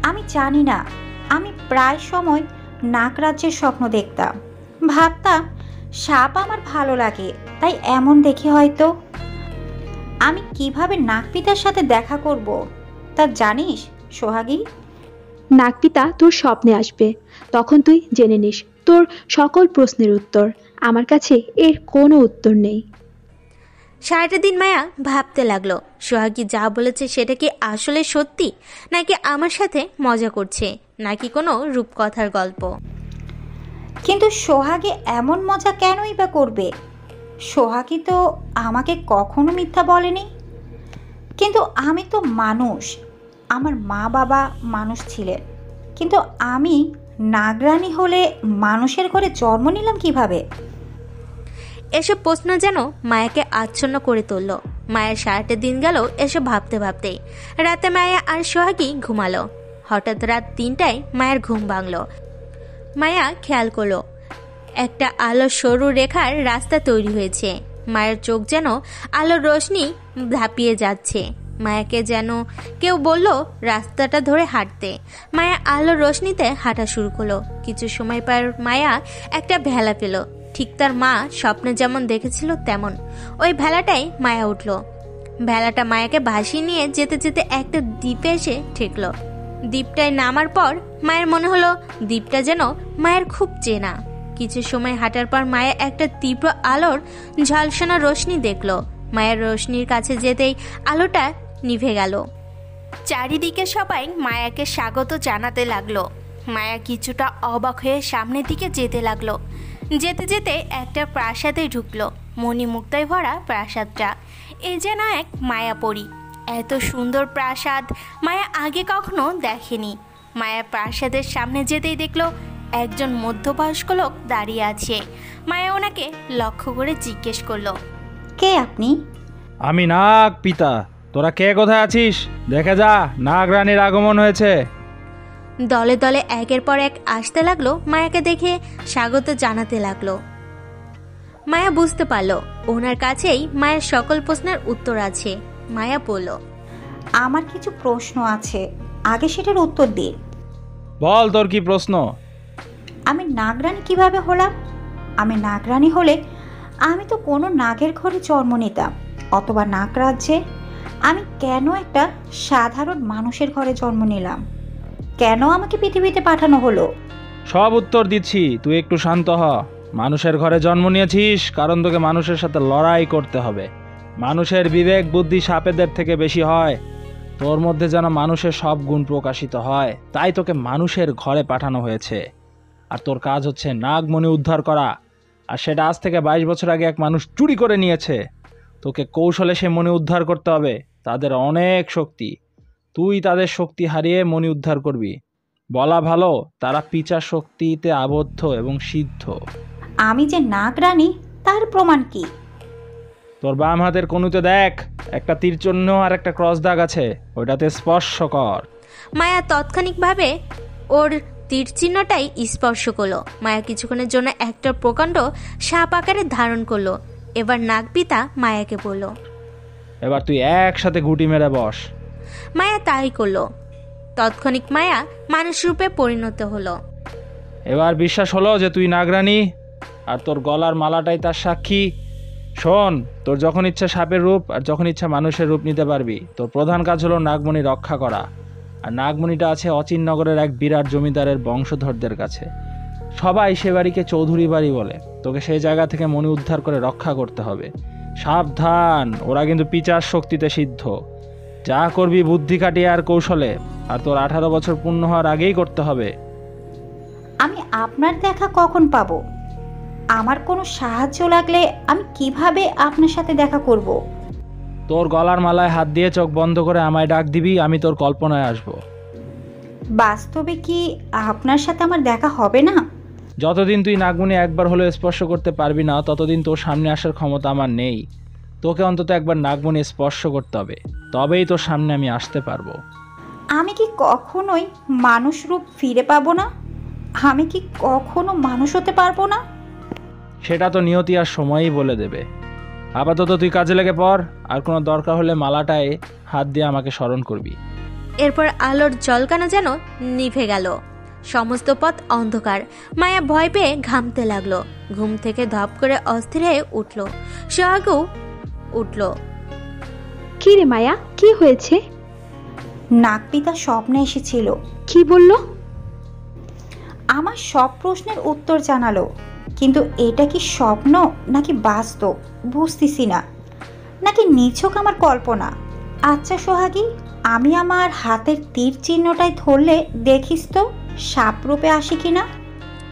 আমি জানি না, আমি প্রায় সময় নাগরাজ্যের স্বপ্ন দেখতাম। ভাবতাম সাপ আমার ভালো লাগে, তাই এমন দেখি হয়তো। আমি কিভাবে নাগপিতার সাথে দেখা করব তা জানিস সোহাগী?
নাগপিতা তোর স্বপ্নে আসবে, তখন তুই জেনে নিস তোর সকল প্রশ্নের উত্তর। আমার কাছে এর কোনো উত্তর নেই।
সারাটা দিন মায়া ভাবতে লাগলো, সোহাগী যা বলেছে সেটা কি আসলে সত্যি, নাকি আমার সাথে মজা করছে, নাকি কোনো রূপকথার গল্প।
কিন্তু সোহাগী এমন মজা কেনই বা করবে? সোহাগী তো আমাকে কখনো মিথ্যা বলেনি। কিন্তু আমি তো মানুষ, আমার মা বাবা মানুষ ছিলেন, কিন্তু আমি নাগরানী হলে মানুষের ঘরে জন্ম নিলাম কিভাবে?
এসব প্রশ্ন যেন মায়াকে আচ্ছন্ন করে তুলল। মায়ের সারাটা দিন গেল এসব ভাবতে ভাবতেই। রাতে মায়া আর সোহাগী ঘুমালো। হঠাৎ রাত 3টায় মায়ের ঘুম ভাঙল। মায়া খেয়াল করলো একটা আলোর সরু রেখার রাস্তা তৈরি হয়েছে। মায়ের চোখ যেন আলোর রোশনি ধাপিয়ে যাচ্ছে। মায়াকে যেন কেউ বলল রাস্তাটা ধরে হাঁটতে। মায়া আলোর রোশনিতে হাঁটা শুরু করলো। কিছু সময় পর মায়া একটা ভেলা পেল, ঠিক তার মা স্বপ্নে যেমন দেখেছিল তেমন। ওই ভেলাটাই মায়া উঠল। ভেলাটা মায়াকে ভাসিয়ে নিয়ে যেতে যেতে একটা দ্বীপে এসে ঠেকলো। দ্বীপটায় নামার পর মায়ের মনে হলো দ্বীপটা যেন মায়ের খুব চেনা। কিছু সময় হাঁটার পর মায়া একটা তীব্র আলোর ঝলসানো রোশনি দেখলো। মায়ের রোশনির কাছে যেতেই আলোটা নিভে গেল। চারিদিকে সবাই মায়াকে স্বাগত জানাতে লাগলো। মায়া কিছুটা অবাক হয়ে সামনের দিকে যেতে লাগলো। যেতে যেতে একটা প্রাসাদে ঢুকলো। মণিমুক্তায় ভরা প্রাসাদটা, এ যেন এক মায়াপরী। এত সুন্দর প্রাসাদ মায়া আগে কখনো দেখেনি। মায়া প্রাসাদের সামনে যেতেই দেখলো একজন মধ্যবয়স্ক লোক দাঁড়িয়ে আছে। মায়া ওনাকে লক্ষ্য করে জিজ্ঞেস করলো,
কে আপনি?
আমি নাগ পিতা। তোরা কে কোথায় আছিস? দেখে যা, নাগ রানীর আগমন হয়েছে।
দলে দলে একের পর এক আসতে লাগলো। মায়াকে দেখে স্বাগত জানাতে লাগলো। মায়া বুঝতে পারলো ওনার কাছেই মায়ের সকল প্রশ্নের উত্তর আছে। মায়া বলল,
আমার কিছু প্রশ্ন আছে, আগে সেটার উত্তর দিন।
বল, তোর কি প্রশ্ন?
আমি নাগরানী কিভাবে হলাম? আমি নাগরানী হলে আমি তো কোনো নাগের ঘরে জন্ম নিতাম, অথবা নাগ রাজ্যে। আমি কেন একটা সাধারণ মানুষের ঘরে জন্ম নিলাম? কেন আমাকে পৃথিবীতে পাঠানো হলো?
সব উত্তর দিচ্ছি, তুই একটু শান্ত হ। মানুষের ঘরে জন্ম নিয়েছিস কারণ তোকে মানুষের সাথে লড়াই করতে হবে। মানুষের বিবেক বুদ্ধি সাপেদের থেকে বেশি হয়। তোর মধ্যে যেন মানুষের সব গুণ প্রকাশিত হয়, তাই তোকে মানুষের ঘরে পাঠানো হয়েছে। আর তোর কাজ হচ্ছে নাগমণি উদ্ধার করা। আর সেটা আজ থেকে 22 বছর আগে এক মানুষ চুরি করে নিয়েছে। তোকে কৌশলে সে মণি উদ্ধার করতে হবে। তাদের অনেক শক্তি, তুই তাদের শক্তি হারিয়ে মণি উদ্ধার করবি। বলা ভালো, তারা পিচা শক্তিতে আবদ্ধ এবং সিদ্ধ।
আমি যে নাগরানী তার প্রমাণ কি?
তোর বাম হাতের কনুতে দেখ, একটা তীর চিহ্ন আর একটা ক্রস দাগ আছে, ওইটাতে স্পর্শ কর।
মায়া তৎক্ষণিকভাবে ওর তীর চিহ্নটাই স্পর্শ করলো। মায়া কিছুক্ষণের জন্য একটা প্রকাণ্ড সাপ আকারে ধারণ করলো। এবার নাগপিতা মায়াকে বলল,
এবার তুই একসাথে গুটি মেরে বস।
মায়া তাই করলো। তৎক্ষণিক মায়া মানুষ রূপে পরিণত হলো।
এবার বিশ্বাস হলো যে তুই নাগরানী, আর তোর গলার মালাটাই তার সাক্ষী। শোন, তোর যখন ইচ্ছা সাপের রূপ আর যখন ইচ্ছা মানুষের রূপ নিতে পারবি। তোর প্রধান কাজ হলো নাগমণি রক্ষা করা। আর নাগমণিটা আছে অচিননগরের এক বিরাট জমিদারের বংশধরদের কাছে। সবাই সে বাড়িকে চৌধুরী বাড়ি বলে। তোকে সেই জায়গা থেকে মণি উদ্ধার করে রক্ষা করতে হবে। সাবধান, ওরা কিন্তু পিচার শক্তিতে সিদ্ধ। যা করবি বুদ্ধি কাটিয়ে আর কৌশলে। আর তোর 18 বছর পূর্ণ হওয়ার আগেই করতে হবে।
আমি আপনার দেখা কখন পাবো? আমার কোনো সাহায্য লাগলে আমি কিভাবে আপনার সাথে দেখা করব?
তোর গলার মালায় হাত দিয়ে চোখ বন্ধ করে আমায় ডাক দিবি, আমি তোর কল্পনায় আসব।
বাস্তবে কি আপনার সাথে আমার দেখা হবে না?
যতদিন তুই নাগমণি একবার হলেও স্পর্শ করতে পারবি না, ততদিন তোর সামনে আসার ক্ষমতা আমার নেই। তোকে অন্তত একবার নাগমণি স্পর্শ করতে হবে, তবেই তোর সামনে আমি আসতে পারবো।
আমি কি কখনোই মানুষ রূপ ফিরে পাবো না? আমি কি কখনো মানুষ হতে পারবো না?
সেটা তো নিয়তি আর সময়ই বলে দেবে। আপাতত তুই কাজে লেগে পড়, আর কোনো দরকার হলে মালাটায় হাত দিয়ে আমাকে স্মরণ করবি।
এরপর আলোর জলকানো যেন নিভে গেল। সমস্ত পথ অন্ধকার। মায়া ভয় পেয়ে ঘামতে লাগলো। ঘুম থেকে ধপ করে অস্থির হয়ে উঠল। সোহাগও উঠল।
কি রে মায়া, কি হয়েছে?
নাগপিতা স্বপ্নে এসেছিল।
কি বলল?
আমার সব প্রশ্নের উত্তর জানালো, কিন্তু এটা কি স্বপ্ন নাকি বাস্তব বুঝতেছি না, নাকি নিছক আমার কল্পনা। আচ্ছা সোহাগী, আমি আমার হাতের তীর চিহ্নটাই ধরলে দেখিস তো সাপ রূপে আসে কিনা।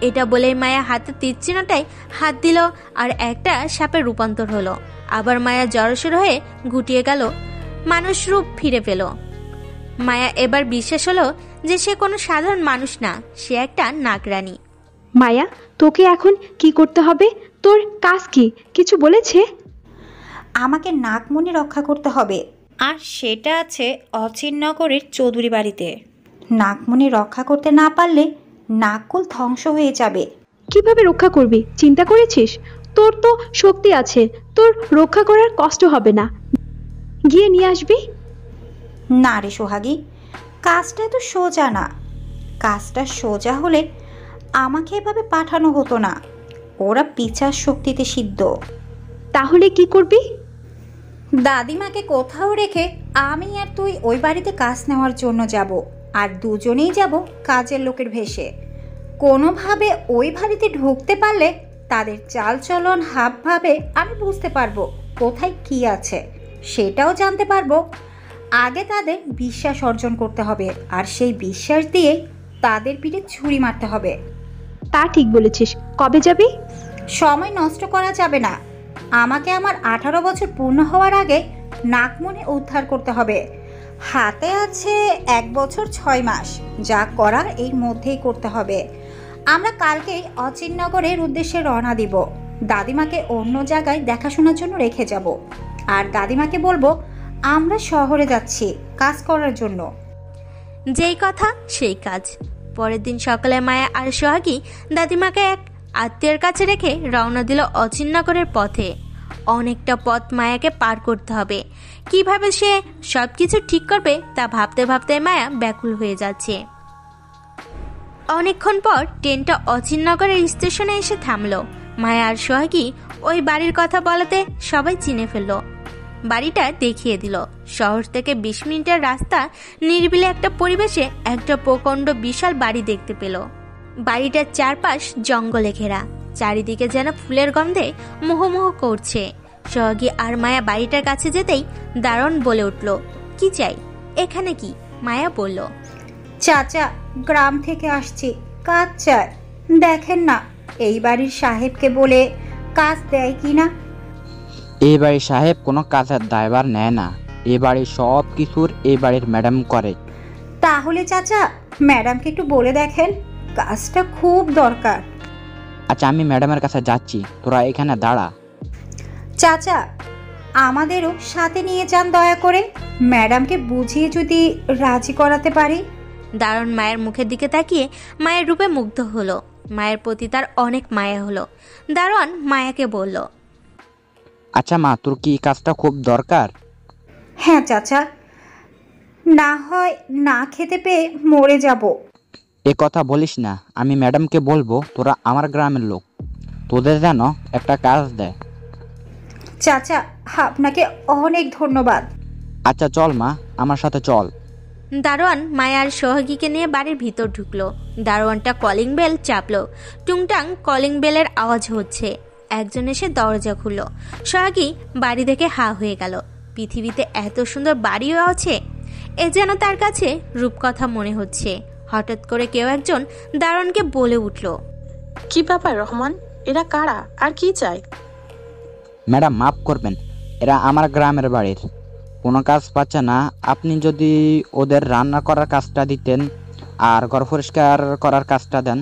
এটা বলে মায়া হাতের তীর চিহ্নটাই হাত দিল, আর একটা সাপের রূপান্তর হলো। আবার মায়া জড়সড় হয়ে গুটিয়ে গেল, মানুষ রূপ ফিরে পেল। মায়া এবার বিশ্বাস হলো যে সে কোনো সাধারণ মানুষ না, সে একটা নাগরানী।
মায়া, তোকে এখন কি করতে হবে? তোর কাজ কি, কিছু বলেছে?
আমাকে নাগমণি রক্ষা করতে হবে, আর সেটা আছে অচিননগরের চৌধুরী বাড়িতে। নাগমণি রক্ষা করতে না পারলে নাগকুল ধ্বংস হয়ে যাবে।
কিভাবে রক্ষা করবি চিন্তা করেছিস? তোর তো শক্তি আছে, তোর রক্ষা করার কষ্ট হবে না, গিয়ে নিয়ে আসবি।
না রে সোহাগী, কাজটা এত সোজা না। কাজটা সোজা হলে আমাকে এভাবে পাঠানো হতো না। ওরা পিচার শক্তিতে সিদ্ধ।
তাহলে কি করবি?
দাদিমাকে কোথাও রেখে আমি আর তুই ওই বাড়িতে কাজ নেওয়ার জন্য যাব, আর দুজনেই যাব কাজের লোকের ভেষে। কোনোভাবে ওই বাড়িতে ঢুকতে পারলে তাদের চালচলন হাবভাবে আমি বুঝতে পারবো কোথায় কি আছে, সেটাও জানতে পারবো। আগে তাদের বিশ্বাস অর্জন করতে হবে, আর সেই বিশ্বাস দিয়ে তাদের পিঠে ছুরি মারতে হবে।
তা ঠিক বলেছিস। কবে যাবি?
সময় নষ্ট করা যাবে না। আমাকে আমার 18 বছর পূর্ণ হওয়ার আগে নাগমণি উদ্ধার করতে হবে। হাতে আছে 1 বছর 6 মাস। যা করার এর মধ্যেই করতে হবে। আমরা কালকেই অচিননগরের উদ্দেশ্যে রওনা দিব। দাদিমাকে অন্য জায়গায় দেখাশোনার জন্য রেখে যাব। আর দাদিমাকে বলবো আমরা শহরে যাচ্ছি কাজ করার জন্য।
যেই কথা সেই কাজ। পরের দিন সকালে মায়া আর সোহাগী দাদিমাকে এক আত্মীয়ের কাছে রেখে রওনা দিল অচিননগরের পথে। অনেকটা পথ মায়াকে পার করতে হবে। কিভাবে সে সব কিছু ঠিক করবে তা ভাবতে ভাবতে মায়া ব্যাকুল হয়ে যাচ্ছে। অনেকক্ষণ পর ট্রেনটা অচিননগরের স্টেশনে এসে থামলো। মায়া আর সোহাগী ওই বাড়ির কথা বলাতে সবাই চিনে ফেললো। বাড়িটা দেখিয়ে দিল। শহর থেকে 20 মিনিটের রাস্তা, নিরিবিলি একটা পরিবেশে একটা প্রকাণ্ড বিশাল বাড়ি দেখতে পেল। বাড়িটার চারপাশ জঙ্গলে ঘেরা, চারিদিকে যেন ফুলের গন্ধে মোহমোহ করছে। সোহাগী আর মায়া বাড়িটার কাছে যেতেই দারোয়ান বলে উঠল, কি চাই? এখানে কি? মায়া বলল,
চাচা, গ্রাম থেকে আসছি, কাজ চাই। দেখেন না এই বাড়ির সাহেবকে বলে কাজ দেয় কিনা।
এই বাড়ির সাহেব কোনো কাজের দায়ভার নেয় না। এই বাড়ির সব কিছুর এই বাড়ির ম্যাডাম করে।
তাহলে চাচা ম্যাডামকে একটু বলে দেখেন, কাজটা খুব দরকার।
আচ্ছা, আমি ম্যাডামের কাছে যাচ্ছি, তোরা এখানে দাঁড়া।
চাচা, আমাদেরও সাথে নিয়ে যান দয়া করে। ম্যাডামকে বুঝিয়ে যদি রাজি করাতে পারি।
দারোয়ান মায়ের মুখের দিকে তাকিয়ে মায়ের রূপে মুগ্ধ হলো। মায়ের প্রতি তার অনেক মায়া হলো। দারোয়ান মায়াকে বলল,
আচ্ছা মা, তোর কি কাজটা খুব দরকার?
হ্যাঁ চাচা, না হয় না খেতে পেয়ে মরে যাব।
এ কথা বলিস না। আমি ম্যাডামকে বলবো তোরা আমার গ্রামের লোক, তোদের যেন একটা কাজ দেয়।
চাচা, আপনাকে অনেক ধন্যবাদ।
আচ্ছা চল মা, আমার সাথে চল।
দারোয়ান মায়া আর সোহাগীকে নিয়ে বাড়ির ভিতর ঢুকলো। দারোয়ানটা কলিং বেল চাপলো। টুংটাং কলিং বেলের আওয়াজ হচ্ছে। একজন এসে দরজা খুললো। সোহাগী বাড়ি দেখে হা হয়ে গেল। পৃথিবীতে এত সুন্দর বাড়িও আছে, এ যেন তার কাছে রূপকথা মনে হচ্ছে। হঠাৎ করে কেউ একজন দারোয়ানকে বলে উঠল,
কি ব্যাপার রহমান? এরা কারা আর কি চায়?
ম্যাডাম মাফ করবেন, এরা আমার গ্রামের বাড়ির কোনো কাজ পাচ্ছে না। আপনি যদি ওদের রান্না করার কাজটা দিতেন আর ঘর পরিষ্কার করার কাজটা দেন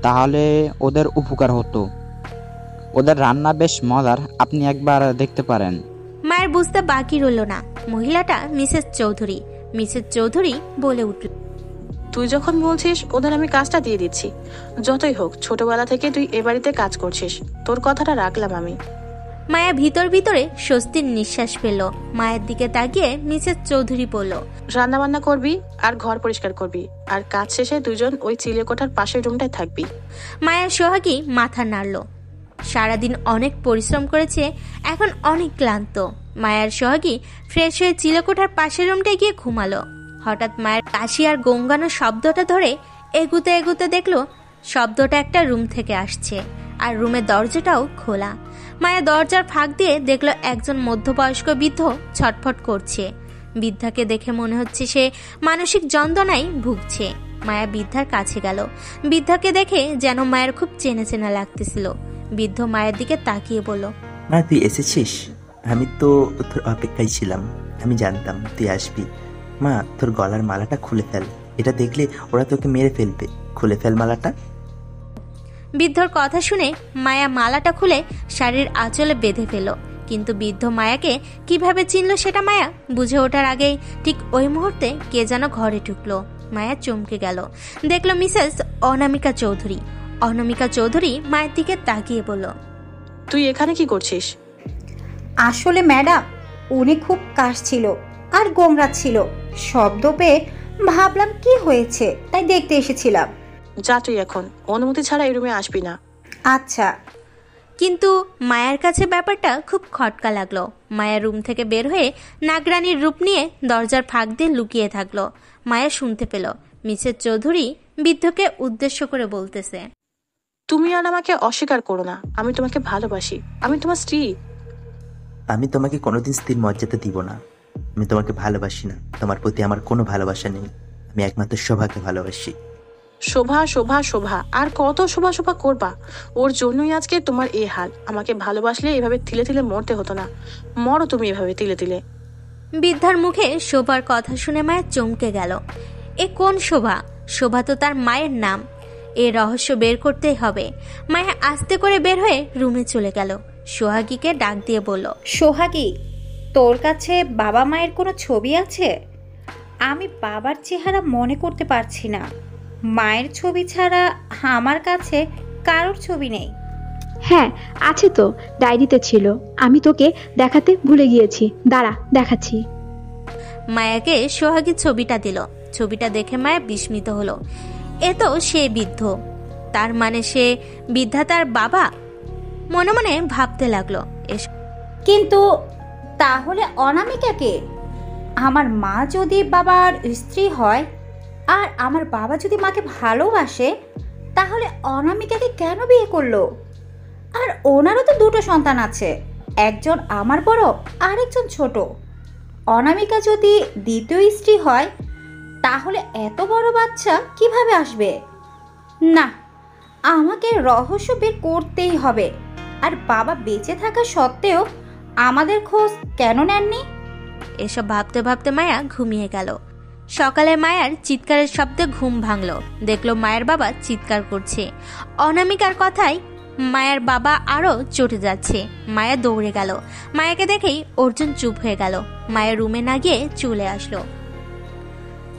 তাহলে ওদের উপকার হতো। ওদের রান্না বেশ মজার, আপনি একবার দেখতে পারেন।
মায়ের বুঝতে বাকি রইল না। মহিলাটা মিসেস চৌধুরী। মিসেস চৌধুরী বলে উঠল,
তুই যখন বলছিস ওদের আমি কাজটা দিয়ে দিচ্ছি। যতই হোক ছোটবেলা থেকে তুই এ বাড়িতে কাজ করছিস, তোর কথাটা রাখলাম আমি।
মায়া ভিতর ভিতরে স্বস্তির নিঃশ্বাস ফেলল। মায়ের দিকে তাকিয়ে মিসেস চৌধুরী বলল,
রান্না বান্না করবি আর ঘর পরিষ্কার করবি, আর কাজ শেষে দুজন ওই চিলে কোঠার পাশের রুমটায় থাকবি।
মায়া সোহাগী মাথা নাড়ল। সারাদিন অনেক পরিশ্রম করেছে, এখন অনেক ক্লান্ত। মায়ার সোহাগী ফ্রেশ হয়ে চিলেকোঠার পাশের রুমটায় গিয়ে ঘুমালো। হঠাৎ মায়ের কাশি আর গঙ্গানোর শব্দটা ধরে এগুতে এগুতে দেখলো শব্দটা একটা রুম থেকে আসছে, আর রুমের দরজাটাও খোলা। মায়া দরজার ফাঁক দিয়ে দেখলো একজন মধ্যবয়স্ক বৃদ্ধ ছটফট করছে। বৃদ্ধাকে দেখে মনে হচ্ছে সে মানসিক যন্ত্রণায় ভুগছে। মায়া বৃদ্ধার কাছে গেল। বৃদ্ধাকে দেখে যেন মায়ের খুব চেনা চেনা লাগতেছিল। বৃদ্ধ মায়ের দিকে তাকিয়ে বলল,
মা তুই এসেছিস? আমি তো তোর অপেক্ষায় ছিলাম, আমি জানতাম তুই আসবি। মা তোর গলার মালাটা খুলে ফেল, এটা দেখলে ওরা তোকে মেরে ফেলবে। খুলে ফেল মালাটা।
বৃদ্ধর কথা শুনে মায়া মালাটা খুলে শাড়ির আঁচলে বেঁধে ফেল। কিন্তু বৃদ্ধ মায়াকে কিভাবে চিনল সেটা মায়া বুঝে ওঠার আগেই ঠিক ওই মুহূর্তে কে যেন ঘরে ঢুকলো। মায়া চমকে গেল। দেখলো মিসেস অনামিকা চৌধুরী। অনামিকা চৌধুরী মায়ের দিকে তাকিয়ে বলল,
তুই এখানে কি করছিস?
আসলে ম্যাডাম, উনি খুব কাশছিল আর গোংরাচ্ছিল। শব্দ পেয়ে ভাবলাম কি হয়েছে, তাই দেখতে এসেছিলাম।
যা তুই এখন, অনুমতি ছাড়া এই রুমে আসবি না।
আচ্ছা।
কিন্তু মায়ের কাছে ব্যাপারটা খুব খটকা লাগলো। মায়া রুম থেকে বের হয়ে নাগরানীর রূপ নিয়ে দরজার ফাঁক দিয়ে লুকিয়ে থাকলো। মায়া শুনতে পেল মিসেস চৌধুরী বৃদ্ধকে উদ্দেশ্য করে বলতেছে,
তুমি আর আমাকে অস্বীকার করো না, আমি তোমাকে ভালোবাসি, আমি তোমার স্ত্রী।
আমি তোমাকে কোনোদিন স্ত্রীর মর্যাদা দিব না। আমি তোমাকে ভালোবাসি না, তোমার প্রতি আমার কোনো ভালোবাসা নেই। আমি একমাত্র শোভাকে ভালোবাসি।
শোভা শোভা শোভা, আর কত শোভা শোভা করবা? ওর জন্যই আজকে তোমার এই হাল। আমাকে ভালোবাসলে এভাবে তিলে তিলে মরতে হতো না। মরো তুমি এভাবে তিলে তিলে।
বৃদ্ধার মুখে শোভার কথা শুনে মায়া চমকে গেল। এ কোন শোভা? শোভা তো তার মায়ের নাম। এ রহস্য বের করতেই হবে। মায়া আস্তে করে বের হয়ে রুমে চলে গেল। সোহাগীকে ডাক দিয়ে বলল,
সোহাগী, তোর কাছে বাবা মায়ের কোনো ছবি আছে? আমি বাবার চেহারা মনে করতে পারছি না। মায়ের ছবি ছাড়া আমার কাছে কারোর ছবি নেই।
হ্যাঁ আছে তো, ডায়েরিতে ছিল, আমি তোকে দেখাতে ভুলে গিয়েছি, দাঁড়া দেখাচ্ছি।
মায়াকে সোহাগী ছবিটা দিল। ছবিটা দেখে মায়া বিস্মিত হলো। এ তো সে বৃদ্ধ, তার মানে সে বৃদ্ধা তার বাবা। মনে মনে ভাবতে লাগলো,
কিন্তু তাহলে অনামিকাকে? আমার মা যদি বাবার স্ত্রী হয় আর আমার বাবা যদি মাকে ভালোবাসে, তাহলে অনামিকাকে কেন বিয়ে করলো? আর ওনারও তো দুটো সন্তান আছে, একজন আমার বড় আর একজন ছোট। অনামিকা যদি দ্বিতীয় স্ত্রী হয়, তাহলে এত বড় বাচ্চা কিভাবে আসবে? না, আমাকে রহস্য বের করতেই হবে। আর বাবা বেঁচে থাকা সত্ত্বেও আমাদের খোঁজ কেন নেননি?
এসব ভাবতে ভাবতে মায়া ঘুমিয়ে গেল। সকালে মায়ার চিৎকারের শব্দে ঘুম ভাঙলো। দেখলো মায়ের বাবা চিৎকার করছে। অনামিকার কথায় মায়ের বাবা আরো চটে যাচ্ছে। মায়া দৌড়ে গেল। মায়াকে দেখেই অর্জুন চুপ হয়ে গেল। মায়ের রুমে না গিয়ে চলে আসলো।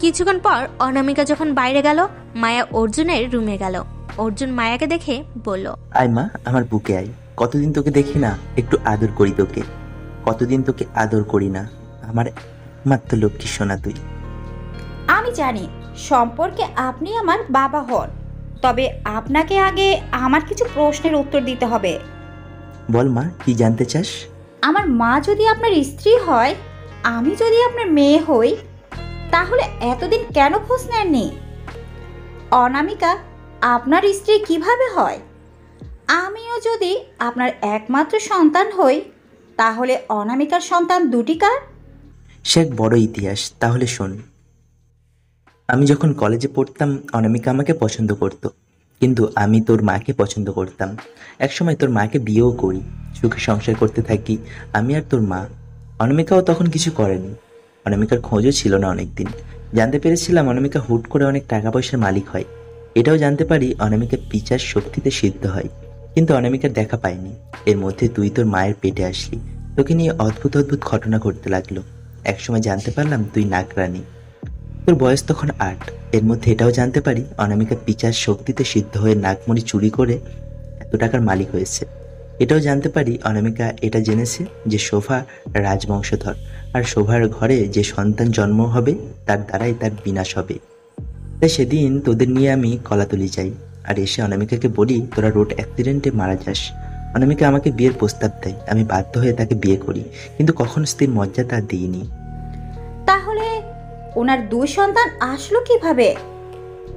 কিছুক্ষণ পর অনামিকা যখন বাইরে গেল, মায়া অর্জুনের রুমে গেল। অর্জুন মায়াকে দেখে বলল,
আয় মা, আমার বুকে আয়। কতদিন তোকে দেখি না, একটু আদর করি তোকে। কতদিন তোকে আদর করি না, আমার মাত্র লক্ষ্মী সোনা তুই।
আমি জানি সম্পর্কে আপনি আমার বাবা হন, তবে আপনাকে আগে আমার কিছু প্রশ্নের উত্তর দিতে হবে।
বল মা, কি জানতে চাস?
আমার মা যদি আপনার স্ত্রী হয়, আমি যদি আপনার মেয়ে হই, তাহলে এতদিন কেন খোঁজ নেননি? অনামিকা আপনার স্ত্রী কিভাবে হয়? আমিও যদি আপনার একমাত্র সন্তান হই, তাহলে অনামিকার সন্তান দুটি কার?
সে এক বড় ইতিহাস। তাহলে শোন, আমি যখন কলেজে পড়তাম অনামিকা আমাকে পছন্দ করত, কিন্তু আমি তোর মাকে পছন্দ করতাম। একসময় তোর মাকে বিয়েও করি, সুখে সংসার করতে থাকি আমি আর তোর মা। অনামিকাও তখন কিছু করেনি। অনামিকার খোঁজও ছিল না অনেকদিন। জানতে পেরেছিলাম অনামিকা হুট করে অনেক টাকা পয়সার মালিক হয়। এটাও জানতে পারি অনামিকা পিচার শক্তিতে সিদ্ধ হয়, কিন্তু অনামিকার দেখা পাইনি। এর মধ্যে তুই তোর মায়ের পেটে আসলি, তোকে নিয়ে অদ্ভুত অদ্ভুত ঘটনা ঘটতে লাগলো। একসময় জানতে পারলাম তুই নাগরানী, তোর বয়স তখন 8। এর মধ্যে এটাও জানতে পারি অনামিকা পিচার শক্তিতে সিদ্ধ হয়ে নাগমণি চুরি করে এত টাকার মালিক হয়েছে। এটাও জানতে পারি অনামিকা এটা জেনেছে যে শোভা রাজবংশধর, আর শোভার ঘরে যে সন্তান জন্ম হবে তার দ্বারাই তার বিনাশ হবে। তাই সেদিন তোদের নিয়ে আমি কলাতলি যাই, আর এসে অনামিকাকে বলি তোরা রোড অ্যাক্সিডেন্টে মারা যাস। অনামিকা আমাকে বিয়ের প্রস্তাব দেয়। আমি বাধ্য হয়ে তাকে বিয়ে করি, কিন্তু কখনো স্ত্রীর মর্যাদা দিইনি।
তাহলে ওনার দুই সন্তান আসলো কিভাবে?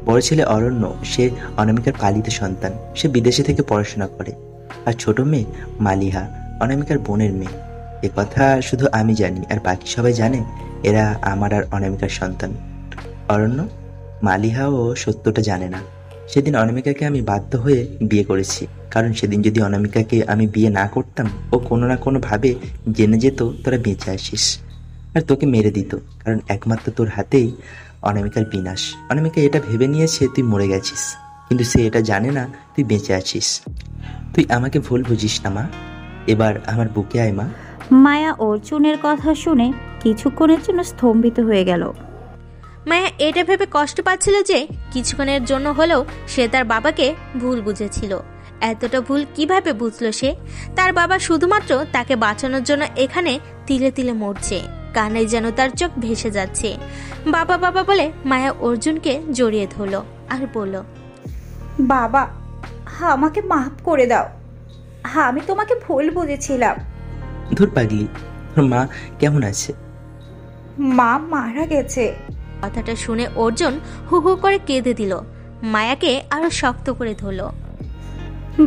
বড় ছেলে অরণ্য, সে অনামিকার পালিত সন্তান। সে বিদেশে থেকে পড়াশোনা করে। আর ছোট মেয়ে মালিহা, অনামিকার বোনের মেয়ে। এ কথা শুধু আমি জানি, আর বাকি সবাই জানে এরা আমার আর অনামিকার সন্তান। অরণ্য, মালিহাও সত্যটা জানে না। সেদিন অনামিকাকে আমি বাধ্য হয়ে বিয়ে করেছি, কারণ সেদিন যদি অনামিকাকে আমি বিয়ে না করতাম, ও কোনো না কোনো ভাবে জেনে যেত তোরা বেঁচে আসিস, আর তোকে মেরে দিত, কারণ একমাত্র তোর হাতেই অনামিকার বিনাশ। অনামিকা এটা ভেবে নিয়েছে তুই মরে গেছিস, কিন্তু সে এটা জানে না তুই বেঁচে আছিস। তুই আমাকে ভুল বুঝিস না মা, এবার আমার বুকে আয় মা।
মায়া অর্জুনের কথা শুনে কিছুক্ষণের জন্য স্তম্ভিত হয়ে গেল।
মায়া এটা ভেবে কষ্ট পাচ্ছিল যে কিছুক্ষণের জন্য হলেও সে তার বাবাকে ভুল বুঝেছিল। এতটা ভুল কিভাবে বুঝলো সে? তার বাবা শুধুমাত্র তাকে বাঁচানোর জন্য এখানে তিলে তিলে মরছে। কানে যেন তার চোখ ভেসে যাচ্ছে। বাবা বাবা বলে মায়া অর্জুনকে জড়িয়ে ধরলো আর বলল,
বাবা, আমাকে মাফ করে দাও। আমি তোমাকে ভুল বুঝেছিলাম।
ধুর পাগলি, তোর মা কেমন আছে?
মা মারা গেছে।
কথাটা শুনে অর্জুন হু হু করে কেঁদে দিল। মায়াকে আরো শক্ত করে ধরল।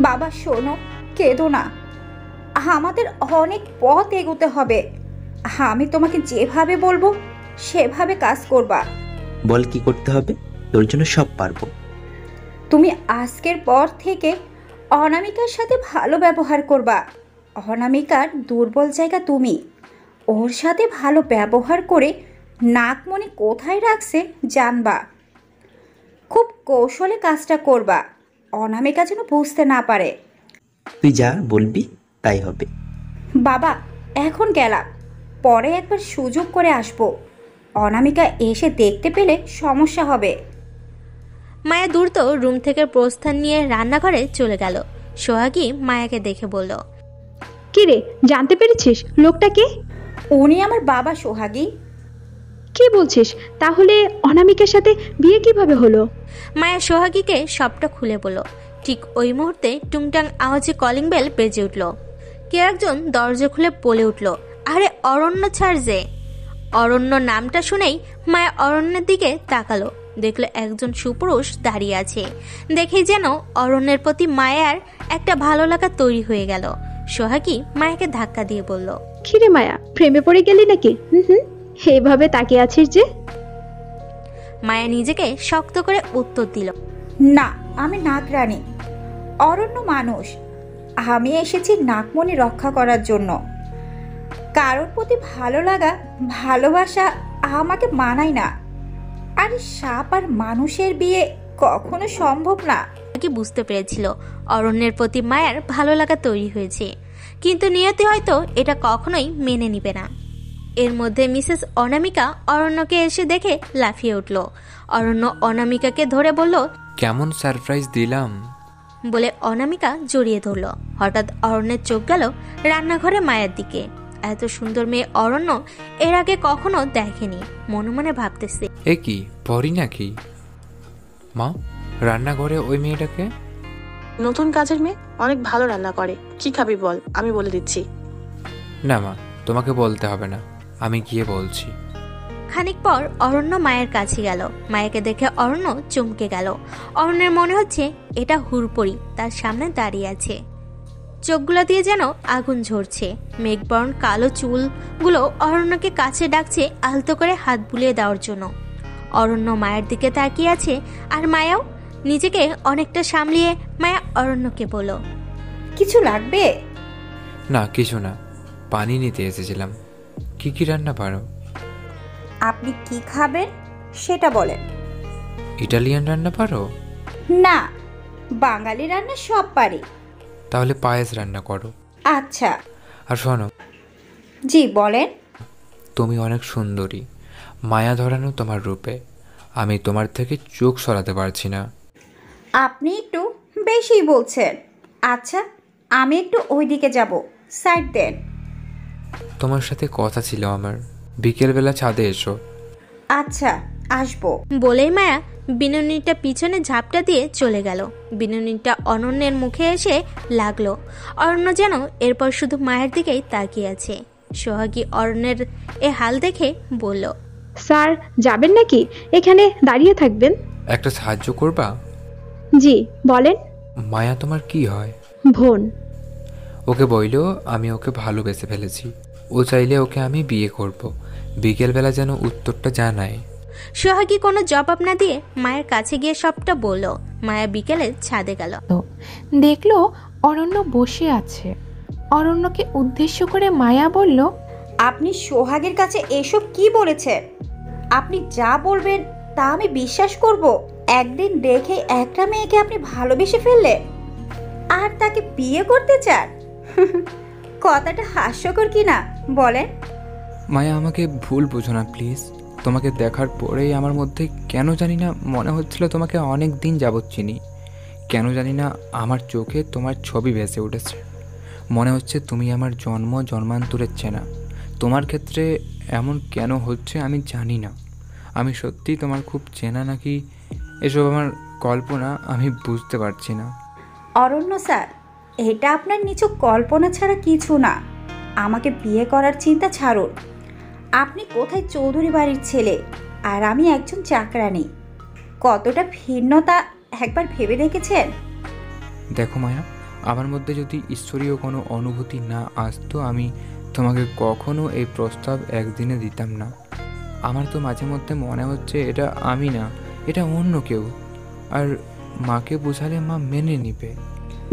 বাবা শোনো, কেঁদো না। আমাদের অনেক পথ এগোতে হবে। আমি তোমাকে যেভাবে বলবো সেভাবে কাজ করবা।
বল কি করতে হবে, তোর জন্য সব পারবো।
তুমি আজকের পর থেকে অনামিকার সাথে ভালো ব্যবহার করবা। অনামিকার দুর্বল জায়গা তুমি। ওর সাথে ভালো ব্যবহার করে নাকমণি কোথায় রাখছে জানবা। খুব কৌশলে কাজটা করবা, অনামিকা যেন বুঝতে না পারে।
তুই যা বলবি তাই হবে।
বাবা এখন গেলাম, পরে একবার সুযোগ করে আসবো। অনামিকা এসে দেখতে পেলে সমস্যা হবে।
মায়া দ্রুত রুম থেকে প্রস্থান নিয়ে রান্নাঘরে চলে গেল। সোহাগী মায়াকে দেখে বলল,
কি রে, জানতে পেরেছিস লোকটা কে?
উনি আমার বাবা সোহাগী।
কি বলছিস? তাহলে অনামিকার সাথে বিয়ে কিভাবে হলো?
মায়া সোহাগীকে সবটা খুলে বলল। ঠিক ওই মুহূর্তে টুংটাং আওয়াজে কলিং বেল বেজে উঠল। কে একজন দরজা খুলে বলে উঠল, আরে অরণ্য ছাড় যে। অরণ্য নামটা শুনেই মায়া অরণ্যের দিকে তাকালো। দেখলো একজন সুপুরুষ দাঁড়িয়ে আছে। দেখেই যেন অরণ্যের প্রতি মায়ার একটা ভালো লাগা তৈরি হয়ে গেল। সোহাগী মায়াকে ধাক্কা দিয়ে বলল,
কিরে মায়া, প্রেমে পড়ে গেলি নাকি? এইভাবে তাকিয়ে আছিস যে?
মায়া নিজেকে শক্ত করে উত্তর দিল,
না, আমি নাগরানী। অরণ্য মানুষ। আমি এসেছি নাকমণি রক্ষা করার জন্য। কারোর প্রতি ভালো লাগা ভালোবাসা আমাকে মানায় না। আর সাপ আর মানুষের বিয়ে কখনো সম্ভব না।
কি বুঝতে পেরেছিল অরণ্যের প্রতি মায়ার ভালো লাগা তৈরি হয়েছে, কিন্তু নিয়তি হয়তো এটা কখনোই মেনে নিবে না। এর মধ্যে মিসেস অনামিকা অরণ্যকে এসে দেখে লাফিয়ে উঠল। অরণ্য অনামিকাকে ধরে বলল,
কেমন সারপ্রাইজ দিলাম
বলে অনামিকা জড়িয়ে ধরল। হঠাৎ অরণ্যের চোখ গেল রান্নাঘরে মায়ের দিকে। এত সুন্দর মেয়ে অরণ্য এর আগে কখনো দেখেনি। মনে মনে ভাবতেছে,
এ কি পরি নাকি? মা, রান্নাঘরে ওই মেয়েটাকে?
নতুন কাজের মেয়ে, অনেক ভালো রান্না করে। কি খাবি বল, আমি বলে দিচ্ছি।
না মা, তোমাকে বলতে হবে না, আমি গিয়ে বলছি।
খানিক পর অরণ্য মায়ের কাছে গেল। মায়াকে দেখে অরণ্য চমকে গেল। অরণ্যের মনে হচ্ছে এটা হুড়পড়ি তার সামনে দাঁড়িয়ে আছে। চোখগুলো দিয়ে যেন আগুন ঝরছে। মেঘবর্ণ কালো চুলগুলো অরণ্যকে কাছে ডাকছে আলতো করে হাত বুলিয়ে দেওয়ার জন্য। অরণ্য মায়ের দিকে তাকিয়ে আছে, আর মায়াও নিজেকে অনেকটা সামলিয়ে মায়া অরণ্যকে বলল,
কিছু লাগবে?
না, কিছু না, পানি নিতে এসেছিলাম। কি কি রান্না পারো?
আপনি কি খাবেন সেটা বলেন।
ইটালিয়ান রান্না পারো?
না, বাঙালি রান্না সব পারি।
তাহলে পায়েস রান্না করো।
আচ্ছা।
আর শোনো।
জি বলেন।
তুমি অনেক সুন্দরী, মায়া ধরানো তোমার রূপে। আমি তোমার থেকে চোখ সরাতে পারছি না।
আপনি একটু বেশি বলছেন। আচ্ছা, আমি একটু ওইদিকে যাব, সাইড দেন।
তোমার সাথে কথা ছিল আমার, বিকেলবেলা ছাদে এসো।
আচ্ছা, আসবো।
বলেই মায়া বিনোনিটা পিছনে ঝাপটা দিয়ে চলে গেল। বিনোনিটা অনন্যের মুখে এসে লাগলো। অরণ্য যেন এরপর শুধু মায়ের দিকেই তাকিয়ে আছে। সোহাগী অরণ্যের এ হাল দেখে বলল,
স্যার যাবেন নাকি? এখানে দাঁড়িয়ে থাকবেন?
একটা সাহায্য করবা?
জি বলেন।
মায়া তোমার কি হয়?
বোন।
ওকে বইলো আমি ওকে ভালোবেসে ফেলেছি। ও চাইলে ওকে আমি বিয়ে করব। বিকেলবেলা যেন উত্তরটা জানায়।
সোহাগী কোনো জবাব না দিয়ে মায়ের কাছে গিয়ে সবটা বলল। মায়া বিকেলে ছাদে গেল।
দেখলো অরণ্য বসে আছে। অরণ্যকে উদ্দেশ্য করে মায়া বলল,
আপনি সোহাগের কাছে এসব কি বলেছেন? আপনি যা বলবেন তা আমি বিশ্বাস করব? একদিন দেখে একটা মেয়েকে আপনি ভালোবেসে ফেললেন আর তাকে বিয়ে করতে চান? কথাটা হাস্যকর কি না বলেন?
মায়া, আমাকে ভুল বুঝো না প্লিজ। তোমাকে দেখার পরেই আমার মধ্যে কেন জানি না মনে হচ্ছিল তোমাকে অনেক দিন যাবৎ চিনি। কেন জানি না আমার চোখে তোমার ছবি ভেসে উঠেছে। মনে হচ্ছে তুমি আমার জন্মান্তরের চেনা। তোমার ক্ষেত্রে এমন কেন হচ্ছে আমি জানি না। আমি সত্যিই তোমার খুব চেনা নাকি এসব আমার কল্পনা, আমি বুঝতে পারছি না।
অরণ্য স্যার, এটা আপনার নিছক কল্পনা ছাড়া কিছু না। আমাকে বিয়ে করার চিন্তা ছাড়ুন। আপনি কোথায় চৌধুরী বাড়ির ছেলে, আর আমি একজন চাকরানী। কতটা ভিন্নতা একবার ভেবে দেখেছেন?
দেখো মায়া, আমার মধ্যে যদি ঈশ্বরীয় কোনো অনুভূতি না আসতো আমি তোমাকে কখনো এই প্রস্তাব একদিনে দিতাম না। আমার তো মাঝে মধ্যে মনে হচ্ছে এটা আমি না, এটা অন্য কেউ। আর মাকে বোঝালে মা মেনে নিবে।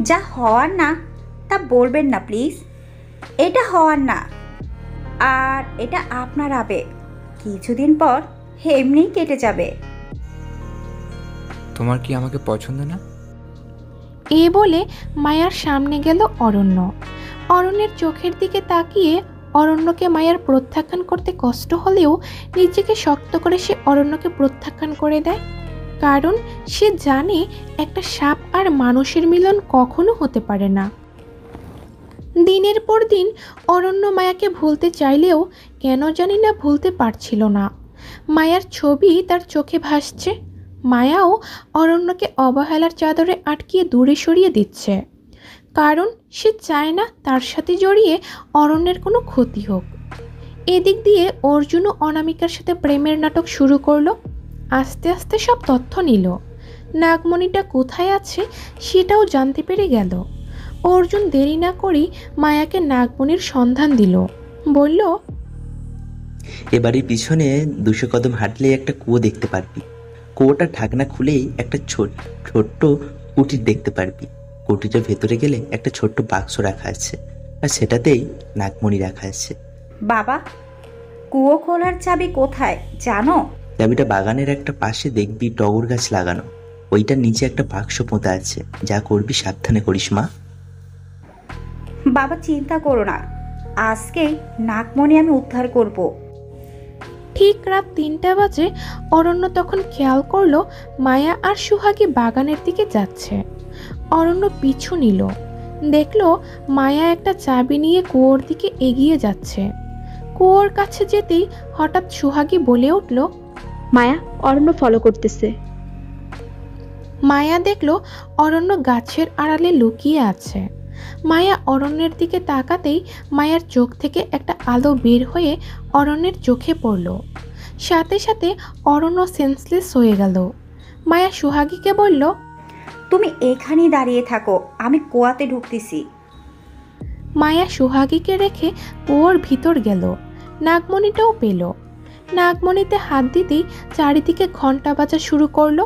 যা হওয়ার না তা বলবেন না প্লিজ। এটা হওয়ার না, আর এটা আপনার আবেগ, কিছুদিন পর এমনিই কেটে যাবে।
তোমার কি আমাকে পছন্দ না?
এ বলে মায়ার সামনে গেল অরণ্য। অরণ্যের চোখের দিকে তাকিয়ে অরণ্যকে মায়ার প্রত্যাখ্যান করতে কষ্ট হলেও নিজেকে শক্ত করে সে অরণ্যকে প্রত্যাখ্যান করে দেয়, কারণ সে জানে একটা সাপ আর মানুষের মিলন কখনো হতে পারে না। দিনের পর দিন অরণ্য মায়াকে ভুলতে চাইলেও কেন জানি না ভুলতে পারছিল না। মায়ার ছবি তার চোখে ভাসছে। মায়াও অরণ্যকে অবহেলার চাদরে আটকিয়ে দূরে সরিয়ে দিচ্ছে, কারণ সে চায় না তার সাথে জড়িয়ে অরণ্যের কোনো ক্ষতি হোক। এদিক দিয়ে অর্জুনও অনামিকার সাথে প্রেমের নাটক শুরু করলো। আস্তে আস্তে সব তথ্য নিল। নাগমণিটা কোথায় আছে সেটাও জানতে পেরে গেল। অর্জুন দেরি না করেই মায়াকে নাগমণির সন্ধান দিল। বলল,
এবারে পিছনে 200 কদম হাঁটলেই একটা কুয়ো দেখতে পারবি। কুয়োটা ঢাকনা খুলেই একটা ছোট্ট কুটির দেখতে পারবি। কুটিটার ভেতরে গেলে একটা ছোট্ট বাক্স রাখা আছে, আর সেটাতেই নাগমণি রাখা আছে।
বাবা, কুয়ো খোলার চাবি কোথায় জানো?
চাবিটা বাগানের একটা পাশে দেখবি টগর গাছ লাগানো, ওইটার নিচে একটা বাক্স পোঁতা আছে। যা করবি সাবধানে করিস মা।
বাবা চিন্তা করো না, আজকেই নাগমণি আমি উদ্ধার করব।
ঠিক রাত 3টা বাজে অরণ্য তখন খেয়াল করলো মায়া আর সুহাগী বাগানের দিকে যাচ্ছে। অরণ্য পিছু নিল, দেখলো মায়া একটা চাবি নিয়ে কুয়োর দিকে এগিয়ে যাচ্ছে। কুয়োর কাছে যেতেই হঠাৎ সুহাগী বলে উঠল,
মায়া, অরণ্য ফলো করতেছে।
মায়া দেখলো অরণ্য গাছের আড়ালে লুকিয়ে আছে। মায়া অরণ্যের দিকে তাকাতেই মায়ার চোখ থেকে একটা আলো বের হয়ে অরণ্যের চোখে পড়ল। সাথে সাথে অরণ্য সেন্সলেস হয়ে গেল। মায়া সুহাগীকে বলল,
তুমি এখানেই দাঁড়িয়ে থাকো, আমি কুয়াতে ঢুকতেছি।
মায়া সুহাগীকে রেখে কুয়োর ভিতর গেল। নাগমণিটাও পেল। নাগমণিতে হাত দিতেই চারিদিকে ঘন্টা বাজা শুরু করলো।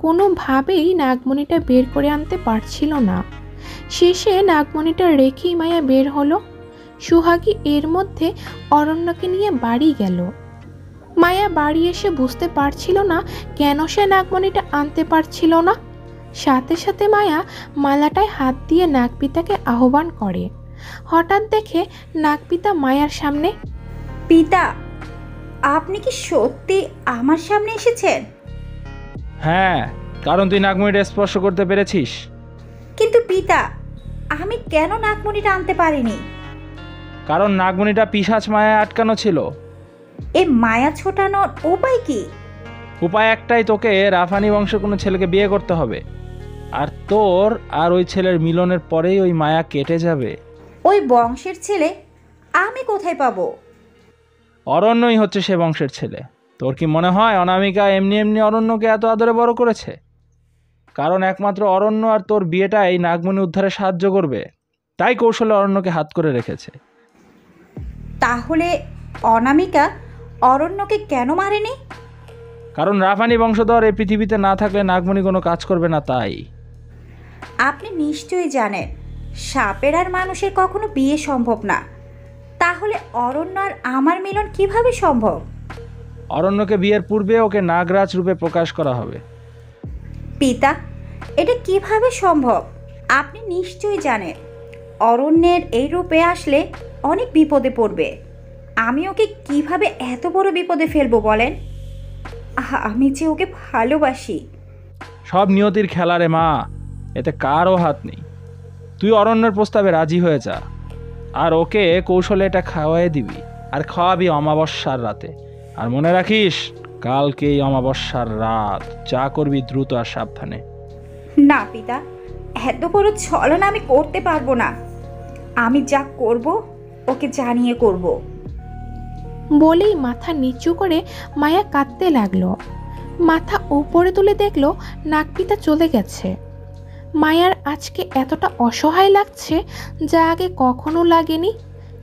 কোনোভাবেই নাগমণিটা বের করে আনতে পারছিল না। শেষে নাগমণিটা রেখেই মায়া বের হলো। সুহাগী এর মধ্যে অরণ্যকে নিয়ে বাড়ি গেল। মায়া বাড়ি এসে বুঝতে পারছিল না কেন সে নাগমণিটা আনতে পারছিল না। সাথে সাথে মায়া মালাটায় হাত দিয়ে নাগপিতাকে আহ্বান করে। হঠাৎ দেখে নাগপিতা মায়ার সামনে।
পিতা, আপনি কি সত্যি আমার সামনে এসেছেন?
হ্যাঁ, কারণ তুই নাগমণিটা স্পর্শ করতে পেরেছিস।
কিন্তু পিতা, আমি কেন নাগমণিটা আনতে পারিনি?
কারণ নাগমণিটা পিশাচ মায়ায় আটকানো ছিল।
এই মায়া ছোটানোর উপায় কি?
উপায় একটাই, তোকে রাফানি বংশের কোনো ছেলেকে বিয়ে করতে হবে, আর তোর আর ওই ছেলের মিলনের পরেই ওই মায়া কেটে যাবে।
ওই বংশের ছেলে আমি কোথায় পাবো?
অরণ্যই হচ্ছে সে বংশের ছেলে। তোর কি মনে হয় অনামিকা এমনি এমনি অরণ্যকে এত আদরে বড় করেছে? কারণ একমাত্র অরণ্য আর তোর বিয়েটাই নাগমণি উদ্ধারে সাহায্য করবে, তাই কৌশলে অরণ্যকে হাত করে রেখেছে।
তাহলে অনামিকা অরণ্যকে কেন মারেনি?
কারণ রাফানি বংশধর এই পৃথিবীতে না থাকলে নাগমণি কোনো কাজ করবে না, তাই।
আপনি নিশ্চয়ই জানেন সাপের আর মানুষের কখনো বিয়ে সম্ভব না। তাহলে অরণ্য আর আমার মিলন কিভাবে সম্ভব?
অরণ্যকে বিয়ের পূর্বে ওকে নাগরাজ রূপে প্রকাশ করা হবে।
পিতা, এটা কিভাবে সম্ভব? আপনি নিশ্চয়ই জানেন অরণ্যের এই রূপে আসলে অনেক বিপদে পড়বে। আমি ওকে কিভাবে এত বড় বিপদে ফেলবো বলেন? আমি যে ওকে ভালোবাসি।
সব নিয়তির খেলা রে মা, এতে কারও হাত নেই। তুই অরণ্যের প্রস্তাবে রাজি হয়ে যা, আর ওকে কৌশলে এটা খাওয়াই দিবি, আর খাওয়াবি অমাবস্যার রাতে। আর মনে রাখিস, কালকেই অমাবস্যার রাত। যা করবি দ্রুত আর সাবধানে।
না পিতা, এত বড় ছলনা আমি করতে পারবো না। আমি যা করব ওকে জানিয়ে করব।
বলেই মাথা নিচু করে মায়া কাঁদতে লাগলো। মাথা উপরে তুলে দেখলো নাগপিতা চলে গেছে। মায়ার আজকে এতটা অসহায় লাগছে যা আগে কখনো লাগেনি।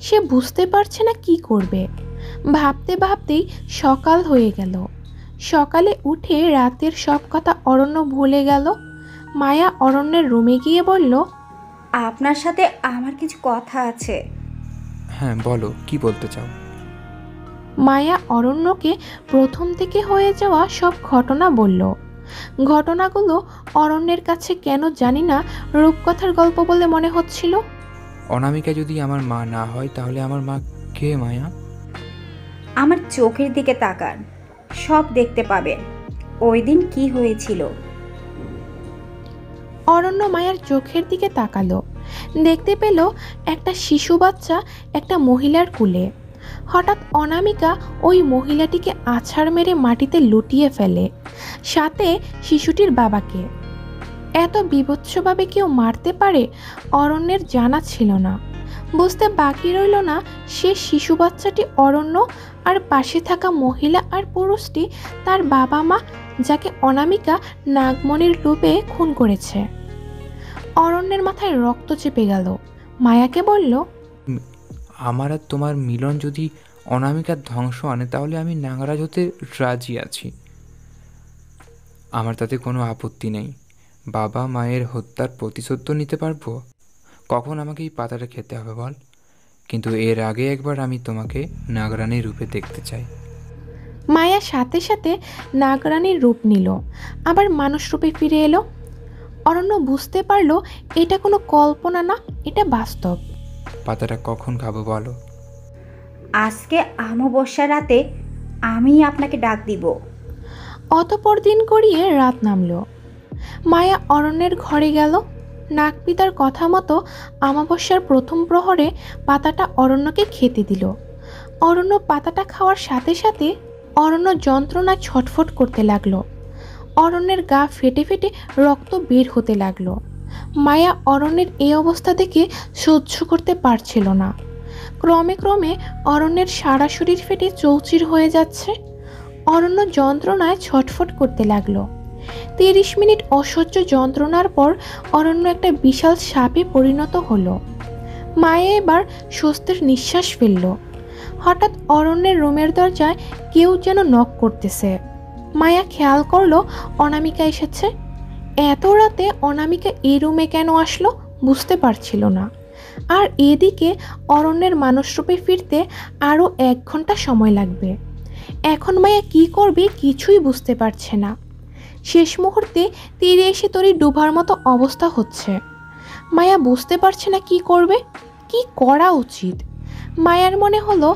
সে বুঝতে পারছে না কি করবে। ভাবতে ভাবতেই সকাল হয়ে গেল। সকালে উঠে রাতের সব কথা অরণ্য ভুলে গেল। মায়া অরণ্যের রুমে গিয়ে বলল,
আপনার সাথে আমার কিছু কথা আছে।
হ্যাঁ বলো, কি বলতে চাও?
মায়া অরণ্যকে প্রথম থেকে হয়ে যাওয়া সব ঘটনা বলল। ঘটনাগুলো অরণ্যের কাছে কেন জানি না রূপকথার গল্প বলে মনে হচ্ছিল।
অনামিকা যদি আমার মা না হয় তাহলে আমার মা কে মায়া?
আমার চোখের দিকে তাকান, সব দেখতে পাবেন ওই দিন কি হয়েছিল।
অরণ্য মায়ার চোখের দিকে তাকালো। দেখতে পেল একটা শিশু বাচ্চা একটা মহিলার কুলে। হঠাৎ অনামিকা ওই মহিলাটিকে আছাড় মেরে মাটিতে লুটিয়ে ফেলে, সাথে শিশুটির বাবাকে। এত বীভৎসভাবে কেউ মারতে পারে অরণ্যের জানা ছিল না। বুঝতে বাকি রইল না সে শিশু বাচ্চাটি অরণ্য, আর পাশে থাকা মহিলা আর পুরুষটি তার বাবা মা, যাকে অনামিকা নাগমণির রূপে খুন করেছে। অরণ্যের মাথায় রক্ত চেপে গেল। মায়াকে বলল,
আমার আর তোমার মিলন যদি অনামিকার ধ্বংস আনে তাহলে আমি নাগরাজ হতে রাজি আছি। আমার তাতে কোনো আপত্তি নেই। বাবা মায়ের হত্যার প্রতিশোধ তো নিতে পারবো। কখন আমাকে এই পাতাটা খেতে হবে বল? কিন্তু এর আগে একবার আমি তোমাকে নাগরানীর রূপে দেখতে চাই।
মায়া সাথে সাথে নাগরানীর রূপ নিল, আবার মানুষ রূপে ফিরে এলো। অরণ্য বুঝতে পারলো এটা কোনো কল্পনা না, এটা বাস্তব।
পাতাটা কখন খাবো বলো?
আজকে অমাবস্যা রাতে আমি আপনাকে ডাক দিব।
অতপর দিন গড়িয়ে রাত নামলো। মায়া অরণ্যের ঘরে গেল। নাগপিতার কথা মতো অমাবস্যার প্রথম প্রহরে পাতাটা অরণ্যকে খেতে দিল। অরণ্য পাতাটা খাওয়ার সাথে সাথে অরণ্য যন্ত্রণায় ছটফট করতে লাগলো। অরণ্যের গা ফেটে ফেটে রক্ত বের হতে লাগলো। মায়া অরণ্যের এই অবস্থা দেখে সহ্য করতে পারছিল না। ক্রমে ক্রমে অরণ্যের সারা শরীর ফেটে চৌচির হয়ে যাচ্ছে। অরণ্য যন্ত্রণায় ছটফট করতে লাগলো। 30 মিনিট অসহ্য যন্ত্রণার পর অরণ্য একটা বিশাল সাপে পরিণত হলো। মায়া এবার স্বস্তির নিঃশ্বাস ফেলল। হঠাৎ অরণ্যের রুমের দরজায় কেউ যেন নক করতেছে। মায়া খেয়াল করলো অনামিকা এসেছে। এত রাতে অনামিকা এই রুমে কেন আসলো বুঝতে পারছিল না। আর এদিকে অরণ্যের মানুষরূপে ফিরতে আরও 1 ঘন্টা সময় লাগবে। এখন মায়া কি করবে কিছুই বুঝতে পারছে না। শেষ মুহূর্তে তীরে এসে তরি ডুবার মতো অবস্থা হচ্ছে। মায়া বুঝতে পারছে না কি করবে, কি করা উচিত। মায়ার মনে হলো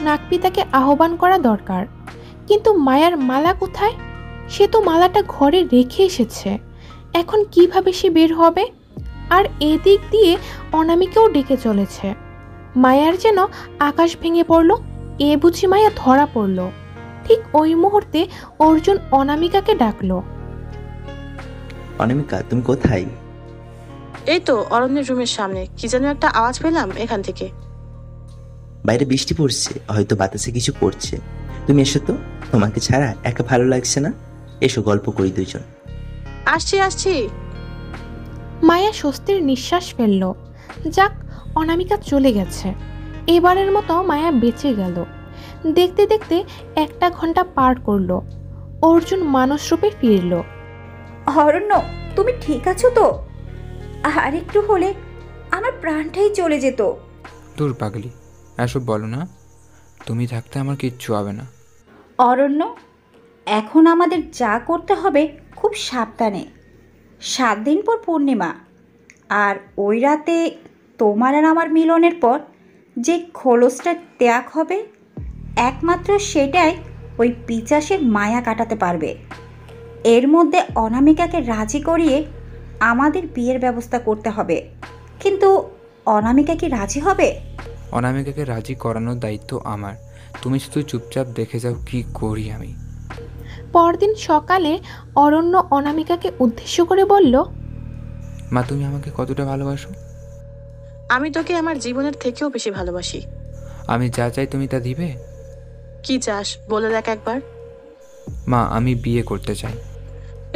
নাগপিতাকে আহ্বান করা দরকার, কিন্তু মায়ার মালা কোথায়? সে তো মালাটা ঘরে রেখে এসেছে। এখন কিভাবে সে বের হবে? আর এদিক দিয়ে অনামিকাও ডেকে চলেছে। মায়ার যেন আকাশ ভেঙে পড়ল। এ বুঝি মায়া ধরা পড়ল। ঠিক ওই মুহূর্তে অর্জুন অনামিকাকে ডাকলো।
অনামিকা, তুমি কোথায়?
এই তো অরণ্যের রুমের সামনে। কি যেন একটা আওয়াজ পেলাম এখান থেকে।
বাইরে বৃষ্টি পড়ছে, হয়তো বাতাসে কিছু পড়ছে। তুমি এসো তো, তোমাকে ছাড়া একা ভালো লাগছে না। এসো গল্প করি দুজন।
আসছি আসছি।
মায়া স্বস্তির নিঃশ্বাস ফেলল। যাক, অনামিকা চলে গেছে। এবারের মতো মায়া বেঁচে গেল। দেখতে দেখতে 1 ঘন্টা পার করলো। অর্জুন মানুষ রূপে ফিরল।
অরণ্য, তুমি ঠিক আছো তো? আর একটু হলে আমার প্রাণটাই চলে যেত।
দূর পাগলি, এসব বলো না। তুমি থাকতে আমার কিচ্ছু হবে না।
অরণ্য, এখন আমাদের যা করতে হবে খুব সাবধানে। 7 দিন পর পূর্ণিমা, আর ওই রাতে তোমার আর আমার মিলনের পর যে খোলসটা ত্যাগ হবে, একমাত্র সেটাই ওই পিচাসের মায়া কাটাতে পারবে। এর মধ্যে অনামিকাকে রাজি করিয়ে আমাদের বিয়ের ব্যবস্থা করতে হবে। কিন্তু অনামিকা কি রাজি হবে?
অনামিকাকে রাজি করানোর দায়িত্ব আমার। তুমি শুধু চুপচাপ দেখে যাও কি করি আমি।
পরদিন সকালে অরণ্য অনামিকাকে উদ্দেশ্য করে বলল,
মা, তুমি আমাকে কতটা ভালোবাসো?
আমি তোকে আমার জীবনের থেকেও বেশি ভালোবাসি।
আমি যা চাই তুমি তা দিবে?
কি চাস বলে দেখ একবার।
মা, আমি বিয়ে করতে চাই।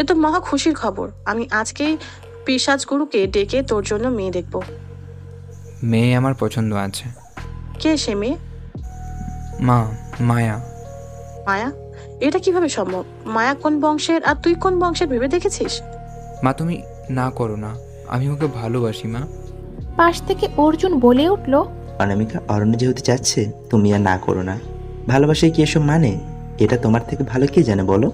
এ তো মহা খুশির খবর। আমি আজকেই পিশাচ গুরুকে ডেকে তোর জন্য মেয়ে দেখব।
মেয়ে আমার পছন্দ আছে।
কে সে মেয়ে?
মা, মায়া।
মায়া? এটা কিভাবে সম্ভব? মায়া কোন বংশের আর তুই কোন বংশের ভেবে দেখেছিস?
মা, তুমি না করো না, আমি ওকে ভালোবাসি মা।
পাশ থেকে অর্জুন বলে উঠল,
অনামিকা, অরণ্য যেহেতু চাচ্ছে তুমি আর না করো না। ভালোবাসায় কি এসব মানে? এটা তোমার থেকে ভালো কে জানে বলো?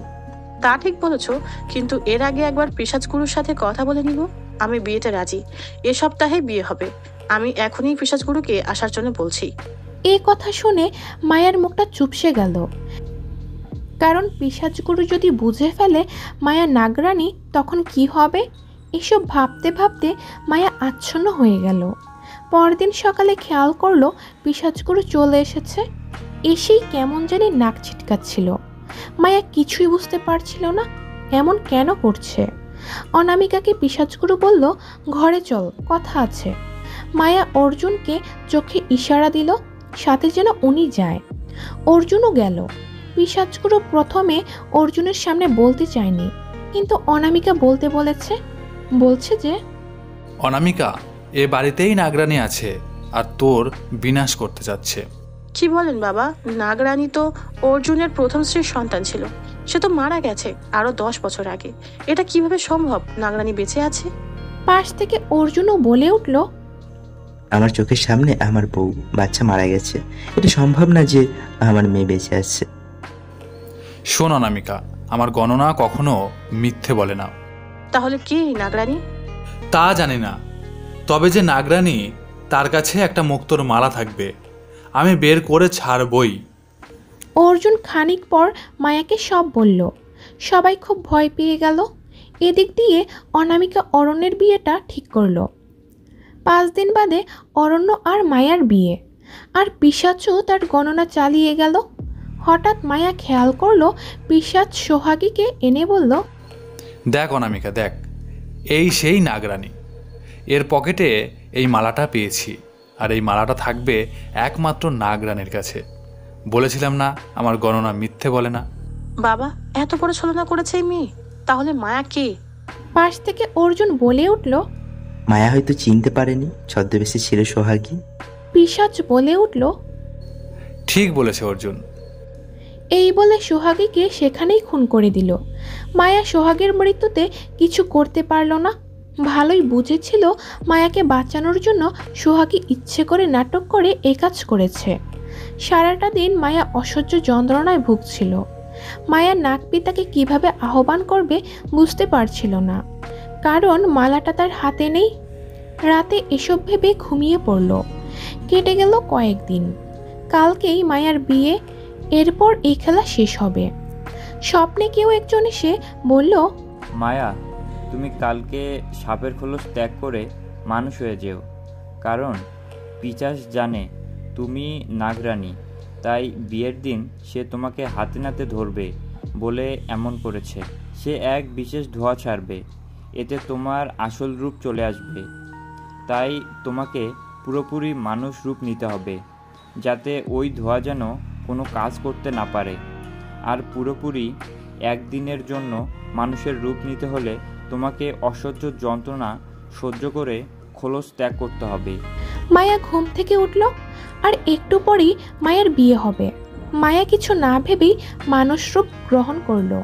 তা ঠিক বলেছো, কিন্তু এর আগে একবার পিশাচ গুরুর সাথে কথা বলে নিব। আমি বিয়েতে রাজি, এ সপ্তাহে বিয়ে হবে। আমি এখনই পিশাচ গুরুকে আসার জন্য বলছি।
এই কথা শুনে মায়ার মুখটা চুপসে গেল, কারণ পিশাচগুরু যদি বুঝে ফেলে মায়া নাগরানী তখন কি হবে। এসব ভাবতে ভাবতে মায়া আচ্ছন্ন হয়ে গেল। পরদিন সকালে খেয়াল করলো পিশাচগুরু চলে এসেছে। এসেই কেমন জানি নাক ছিটকাচ্ছিল। মায়া কিছুই বুঝতে পারছিল না এমন কেন করছে। অনামিকাকে পিশাচগুরু বলল, ঘরে চল, কথা আছে। মায়া অর্জুনকে চোখে ইশারা দিল, সাথে যেন উনি যায়। অর্জুনও গেল। পিশাচগুরু প্রথমে অর্জুনের সামনে বলতে চায়নি, কিন্তু অনামিকা বলতে বলছে যে,
অনামিকা, এ বাড়িতেই নাগরানী আছে আর তোর বিনাশ করতে যাচ্ছে।
কি বলেন বাবা? নাগরানী তো অর্জুনের প্রথম স্ত্রীর সন্তান ছিল। সে তো মারা গেছে আরো 10 বছর আগে। এটা কিভাবে সম্ভব নাগরানী বেঁচে আছে?
পাশ থেকে অর্জুনও বলে উঠল,
আমার চোখের সামনে আমার বউ বাচ্চা মারা গেছে। এটা সম্ভব না যে আমার মেয়ে বেঁচে আছে।
শোন অনামিকা, আমার গণনা কখনো মিথ্যে বলে না।
তাহলে কে নাগরানী?
তা জানি না, তবে যে নাগরানী তার কাছে একটা মুক্তোর মালা থাকবে, আমি বের করে ছাড়বই।
অর্জুন খানিক পর মায়াকে সব বলল। সবাই খুব ভয় পেয়ে গেল। এদিক দিয়ে অনামিকা অরণ্যের বিয়েটা ঠিক করলো। 5 দিন বাদে অরণ্য আর মায়ার বিয়ে। আর পিশাচও তার গণনা চালিয়ে গেল। হঠাৎ মায়া খেয়াল করলো পিশাচ সোহাগীকে এনে বলল,
দেখ অনামিকা, দেখ, এই সেই নাগরানী। এর পকেটে এই মালাটা পেয়েছি, আর এই মালাটা থাকবে একমাত্র নাগরানীর কাছে। বলেছিলাম না আমার গণনা মিথ্যে বলে না।
বাবা, এত বড় ছলনা করেছে এই মেয়ে। তাহলে মায়া কে?
পাশ থেকে অর্জুন বলে উঠল,
মায়া হয়তো চিনতে পারেনি ছদ্মবেশে ছিল সোহাগী।
পিশাচ বলে উঠল,
ঠিক বলেছে অর্জুন।
এই বলে সোহাগীকে সেখানেই খুন করে দিল। মায়া সোহাগের মৃত্যুতে কিছু করতে পারল না। ভালোই বুঝেছিল মায়াকে বাঁচানোর জন্য সোহাগী ইচ্ছে করে নাটক করে এই কাজ করেছে। সারাটা দিন মায়া অসহ্য যন্ত্রণায় ভুগছিল। মায়া নাগপিতাকে কিভাবে আহ্বান করবে বুঝতে পারছিল না, কারণ মালাটা তার হাতে নেই। রাতে এসব ভেবে ঘুমিয়ে পড়ল। কেটে গেল কয়েকদিন। কালকেই মায়ার বিয়ে, এরপর এই খেলা শেষ হবে। স্বপ্নে কেউ একজন এসে বলল,
মায়া, তুমি কালকে সাপের খোলস ত্যাগ করে মানুষ হয়ে যেও, কারণ পিশাচ জানে তুমি নাগরানী, তাই বিয়ের দিন সে তোমাকে হাতে নাতে ধরবে বলে এমন করেছে। সে এক বিশেষ ধোঁয়া ছাড়বে, এতে তোমার আসল রূপ চলে আসবে। তাই তোমাকে পুরোপুরি মানুষ রূপ নিতে হবে, যাতে ওই ধোঁয়া যেন কোনো কাজ করতে না পারে। আর পুরোপুরি একদিনের জন্য মানুষের রূপ নিতে হলে তোমাকে অসহ্য যন্ত্রণা সহ্য করে খোলস ত্যাগ করতে হবে।
মায়া ঘুম থেকে উঠল, আর একটু পরেই মায়ের বিয়ে হবে। মায়া কিছু না ভেবেই মানুষ রূপ গ্রহণ করলো।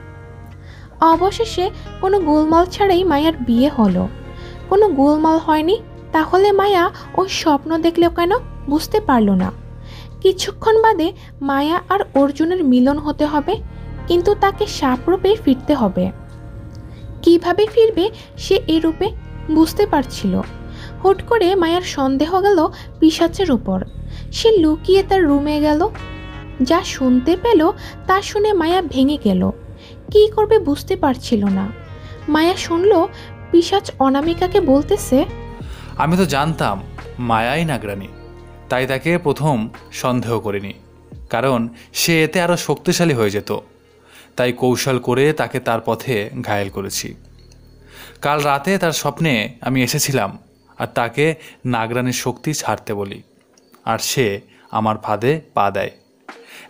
অবশেষে কোনো গোলমাল ছাড়াই মায়ার বিয়ে হলো। কোনো গোলমাল হয়নি, তাহলে মায়া ওই স্বপ্ন দেখলেও কেন বুঝতে পারল না। কিছুক্ষণ বাদে মায়া আর অর্জুনের মিলন হতে হবে, কিন্তু তাকে সাপ রূপে ফিরতে হবে। কিভাবে ফিরবে সে এই রূপে বুঝতে পারছিল। হুট করে মায়ার সন্দেহ গেল পিশাচের উপর। সে লুকিয়ে তার রুমে গেল। যা শুনতে পেল তা শুনে মায়া ভেঙে গেল। কি করবে বুঝতে পারছিল না। মায়া শুনল পিশাচ অনামিকাকে বলতেছে,
আমি তো জানতাম মায়াই নাগরানী, তাই তাকে প্রথম সন্দেহ করিনি, কারণ সে এতে আরও শক্তিশালী হয়ে যেত। তাই কৌশল করে তাকে তার পথে ঘায়েল করেছি। কাল রাতে তার স্বপ্নে আমি এসেছিলাম আর তাকে নাগরানীর শক্তি ছাড়তে বলি, আর সে আমার ফাঁদে পা দেয়।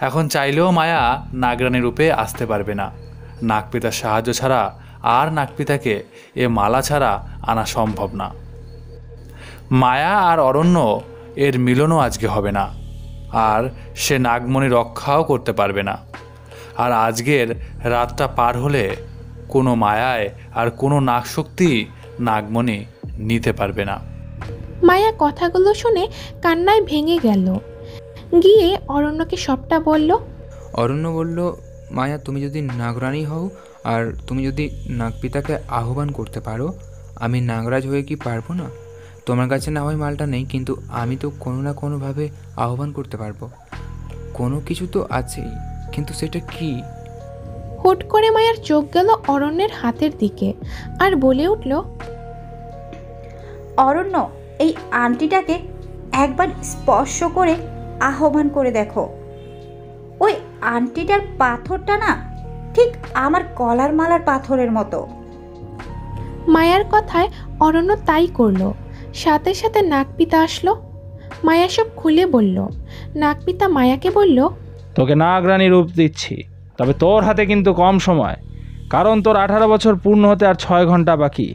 এখন চাইলেও মায়া নাগরানী রূপে আসতে পারবে না। নাগপিতার সাহায্য ছাড়া আর নাগপিতাকে এ মালা ছাড়া আনা সম্ভব না। মায়া আর অরণ্য এর মিলনও আজকে হবে না, আর সে নাগমণি রক্ষাও করতে পারবে না। আর আজকের রাতটা পার হলে কোনো মায়ায় আর কোনো নাগশক্তি নাগমণি নিতে পারবে না।
মায়া কথাগুলো শুনে কান্নায় ভেঙে গেল। গিয়ে অরণ্যকে সবটা বলল।
অরণ্য বলল, মায়া তুমি যদি নাগরানী হও আর তুমি যদি নাগপিতাকে আহ্বান করতে পারো, আমি নাগরাজ হয়ে কি পারবো না? তোমার কাছে না হয় মালটা নেই, কিন্তু আমি তো কোনো না কোনোভাবে আহ্বান করতে পারবো। কোনো কিছু তো আছেই, কিন্তু সেটা কি?
হুট করে মায়ার চোখ গেল অরণ্যের হাতের দিকে আর বলে উঠল,
অরণ্য, এই আংটিটাকে একবার স্পর্শ করে আহ্বান করে দেখো। ওই আংটিটার পাথরটা না ঠিক আমার গলার মালার পাথরের মতো।
মায়ার কথায় অরণ্য তাই করলো। সাথে সাথে নাগপিতা আসলো। মায়া সব খুলে বলল। নাগপিতা মায়াকে বলল,
তোকে নাগরানী রূপ দিচ্ছি, তবে তোর হাতে কিন্তু কম সময়, কারণ তোর 18 বছর পূর্ণ হতে আর 6 ঘন্টা বাকি।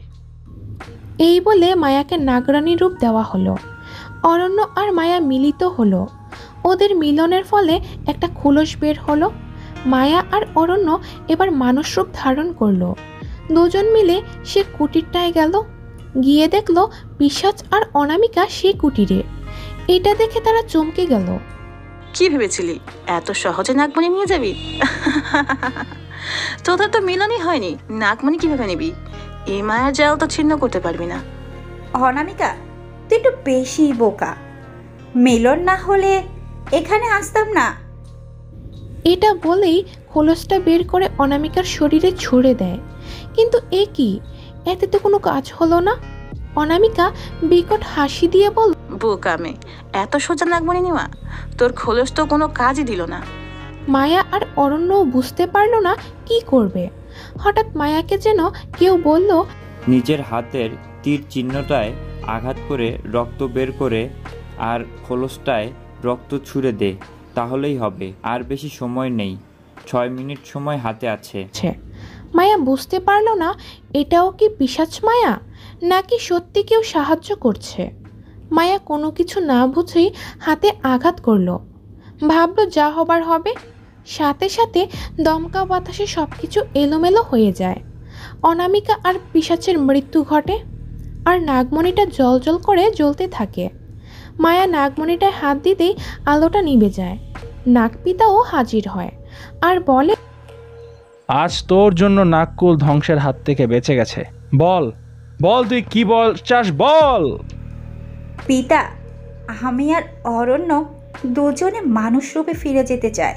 এই বলে মায়াকে নাগরানী রূপ দেওয়া হলো। অরণ্য আর মায়া মিলিত হলো। ওদের মিলনের ফলে একটা খোলস বের হলো। মায়া আর অরণ্য এবার মানুষ রূপ ধারণ করলো। দুজন মিলে সে কুটিরটায় গেল। গিয়ে দেখলো পিশাচ আর অনামিকা সে কুটিরে। এটা দেখে তারা চমকে গেল।
কি ভেবেছিলি এত সহজে নাগমণি নিয়ে যাবি? তোদের তো মিলনই হয়নি, নাগমণি কিভাবে নিবি? এই মায়ার জাল তো ছিন্ন করতে পারবি না।
অনামিকা, তুই একটু বেশি বোকা। মিলন না হলে এখানে আসতাম না।
এটা বলেই খোলসটা বের করে অনামিকার শরীরে ছুঁড়ে দেয়। কিন্তু এ কি, এতে তো কোনো কাজ হলো না। অনামিকা বিকট হাসি দিয়ে বল,
বোকামে, এত সোজা নাগমণি নেওয়া? তোর খোলস তো কোনো কাজই দিল না।
মায়া আর অরণ্য বুঝতে পারলো না কি করবে। হঠাৎ মায়াকে যেন কেউ বলল,
নিজের হাতের তীর চিহ্নটায় আঘাত করে রক্ত বের করে আর খোলসটায় রক্ত ছুঁড়ে দে, তাহলেই হবে। আর বেশি সময় নেই, 6 মিনিট সময় হাতে আছে।
মায়া বুঝতে পারলো না এটাও কি পিশাচ মায়া নাকি সত্যি কেউ সাহায্য করছে। মায়া কোনো কিছু না বুঝেই হাতে আঘাত করলো। ভাবলো যা হবার হবে। সাথে সাথে দমকা বাতাসে সব কিছু এলোমেলো হয়ে যায়। অনামিকা আর পিশাচের মৃত্যু ঘটে আর নাগমণিটা জ্বলজ্বল করে জ্বলতে থাকে। মায়া নাগমণিটায় হাত দিতেই আলোটা নিভে যায়। নাগপিতাও হাজির হয় আর বলে,
আজ তোর জন্য নাগকুল ধ্বংসের হাত থেকে বেঁচে গেছে। বল বল, তুই কি বল চাস বল।
পিতা, আমি আর অরণ্য দুজনে মানুষ রূপে ফিরে যেতে চাই।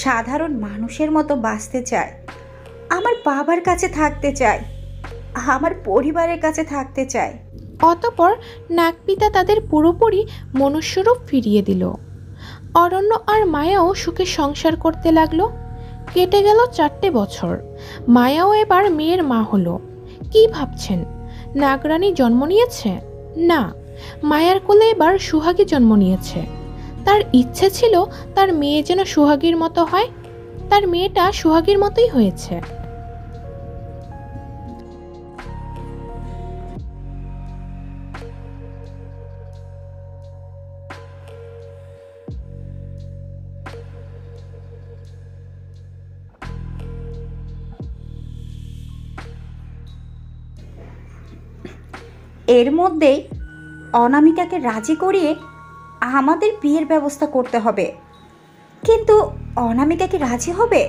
সাধারণ মানুষের মতো বাঁচতে চাই। আমার বাবার কাছে থাকতে চাই। আমার পরিবারের কাছে থাকতে চাই।
অতঃপর নাগপিতা তাদের পুরোপুরি মনুষ্যরূপ ফিরিয়ে দিল। অরণ্য আর মায়াও সুখে সংসার করতে লাগলো। কেটে গেল 4টে বছর। মায়াও এবার মেয়ের মা হলো। কি ভাবছেন, নাগরানী জন্ম নিয়েছে? না, মায়ার কোলে এবার সুহাগী জন্ম নিয়েছে। তার ইচ্ছে ছিল তার মেয়ে যেন সুহাগীর মতো হয়। তার মেয়েটা সুহাগীর মতোই হয়েছে।
এর মধ্যেই অনামিকাকে রাজি করিয়ে আমাদের বিয়ের ব্যবস্থা করতে হবে। কিন্তু অনামিকা কি রাজি হবে?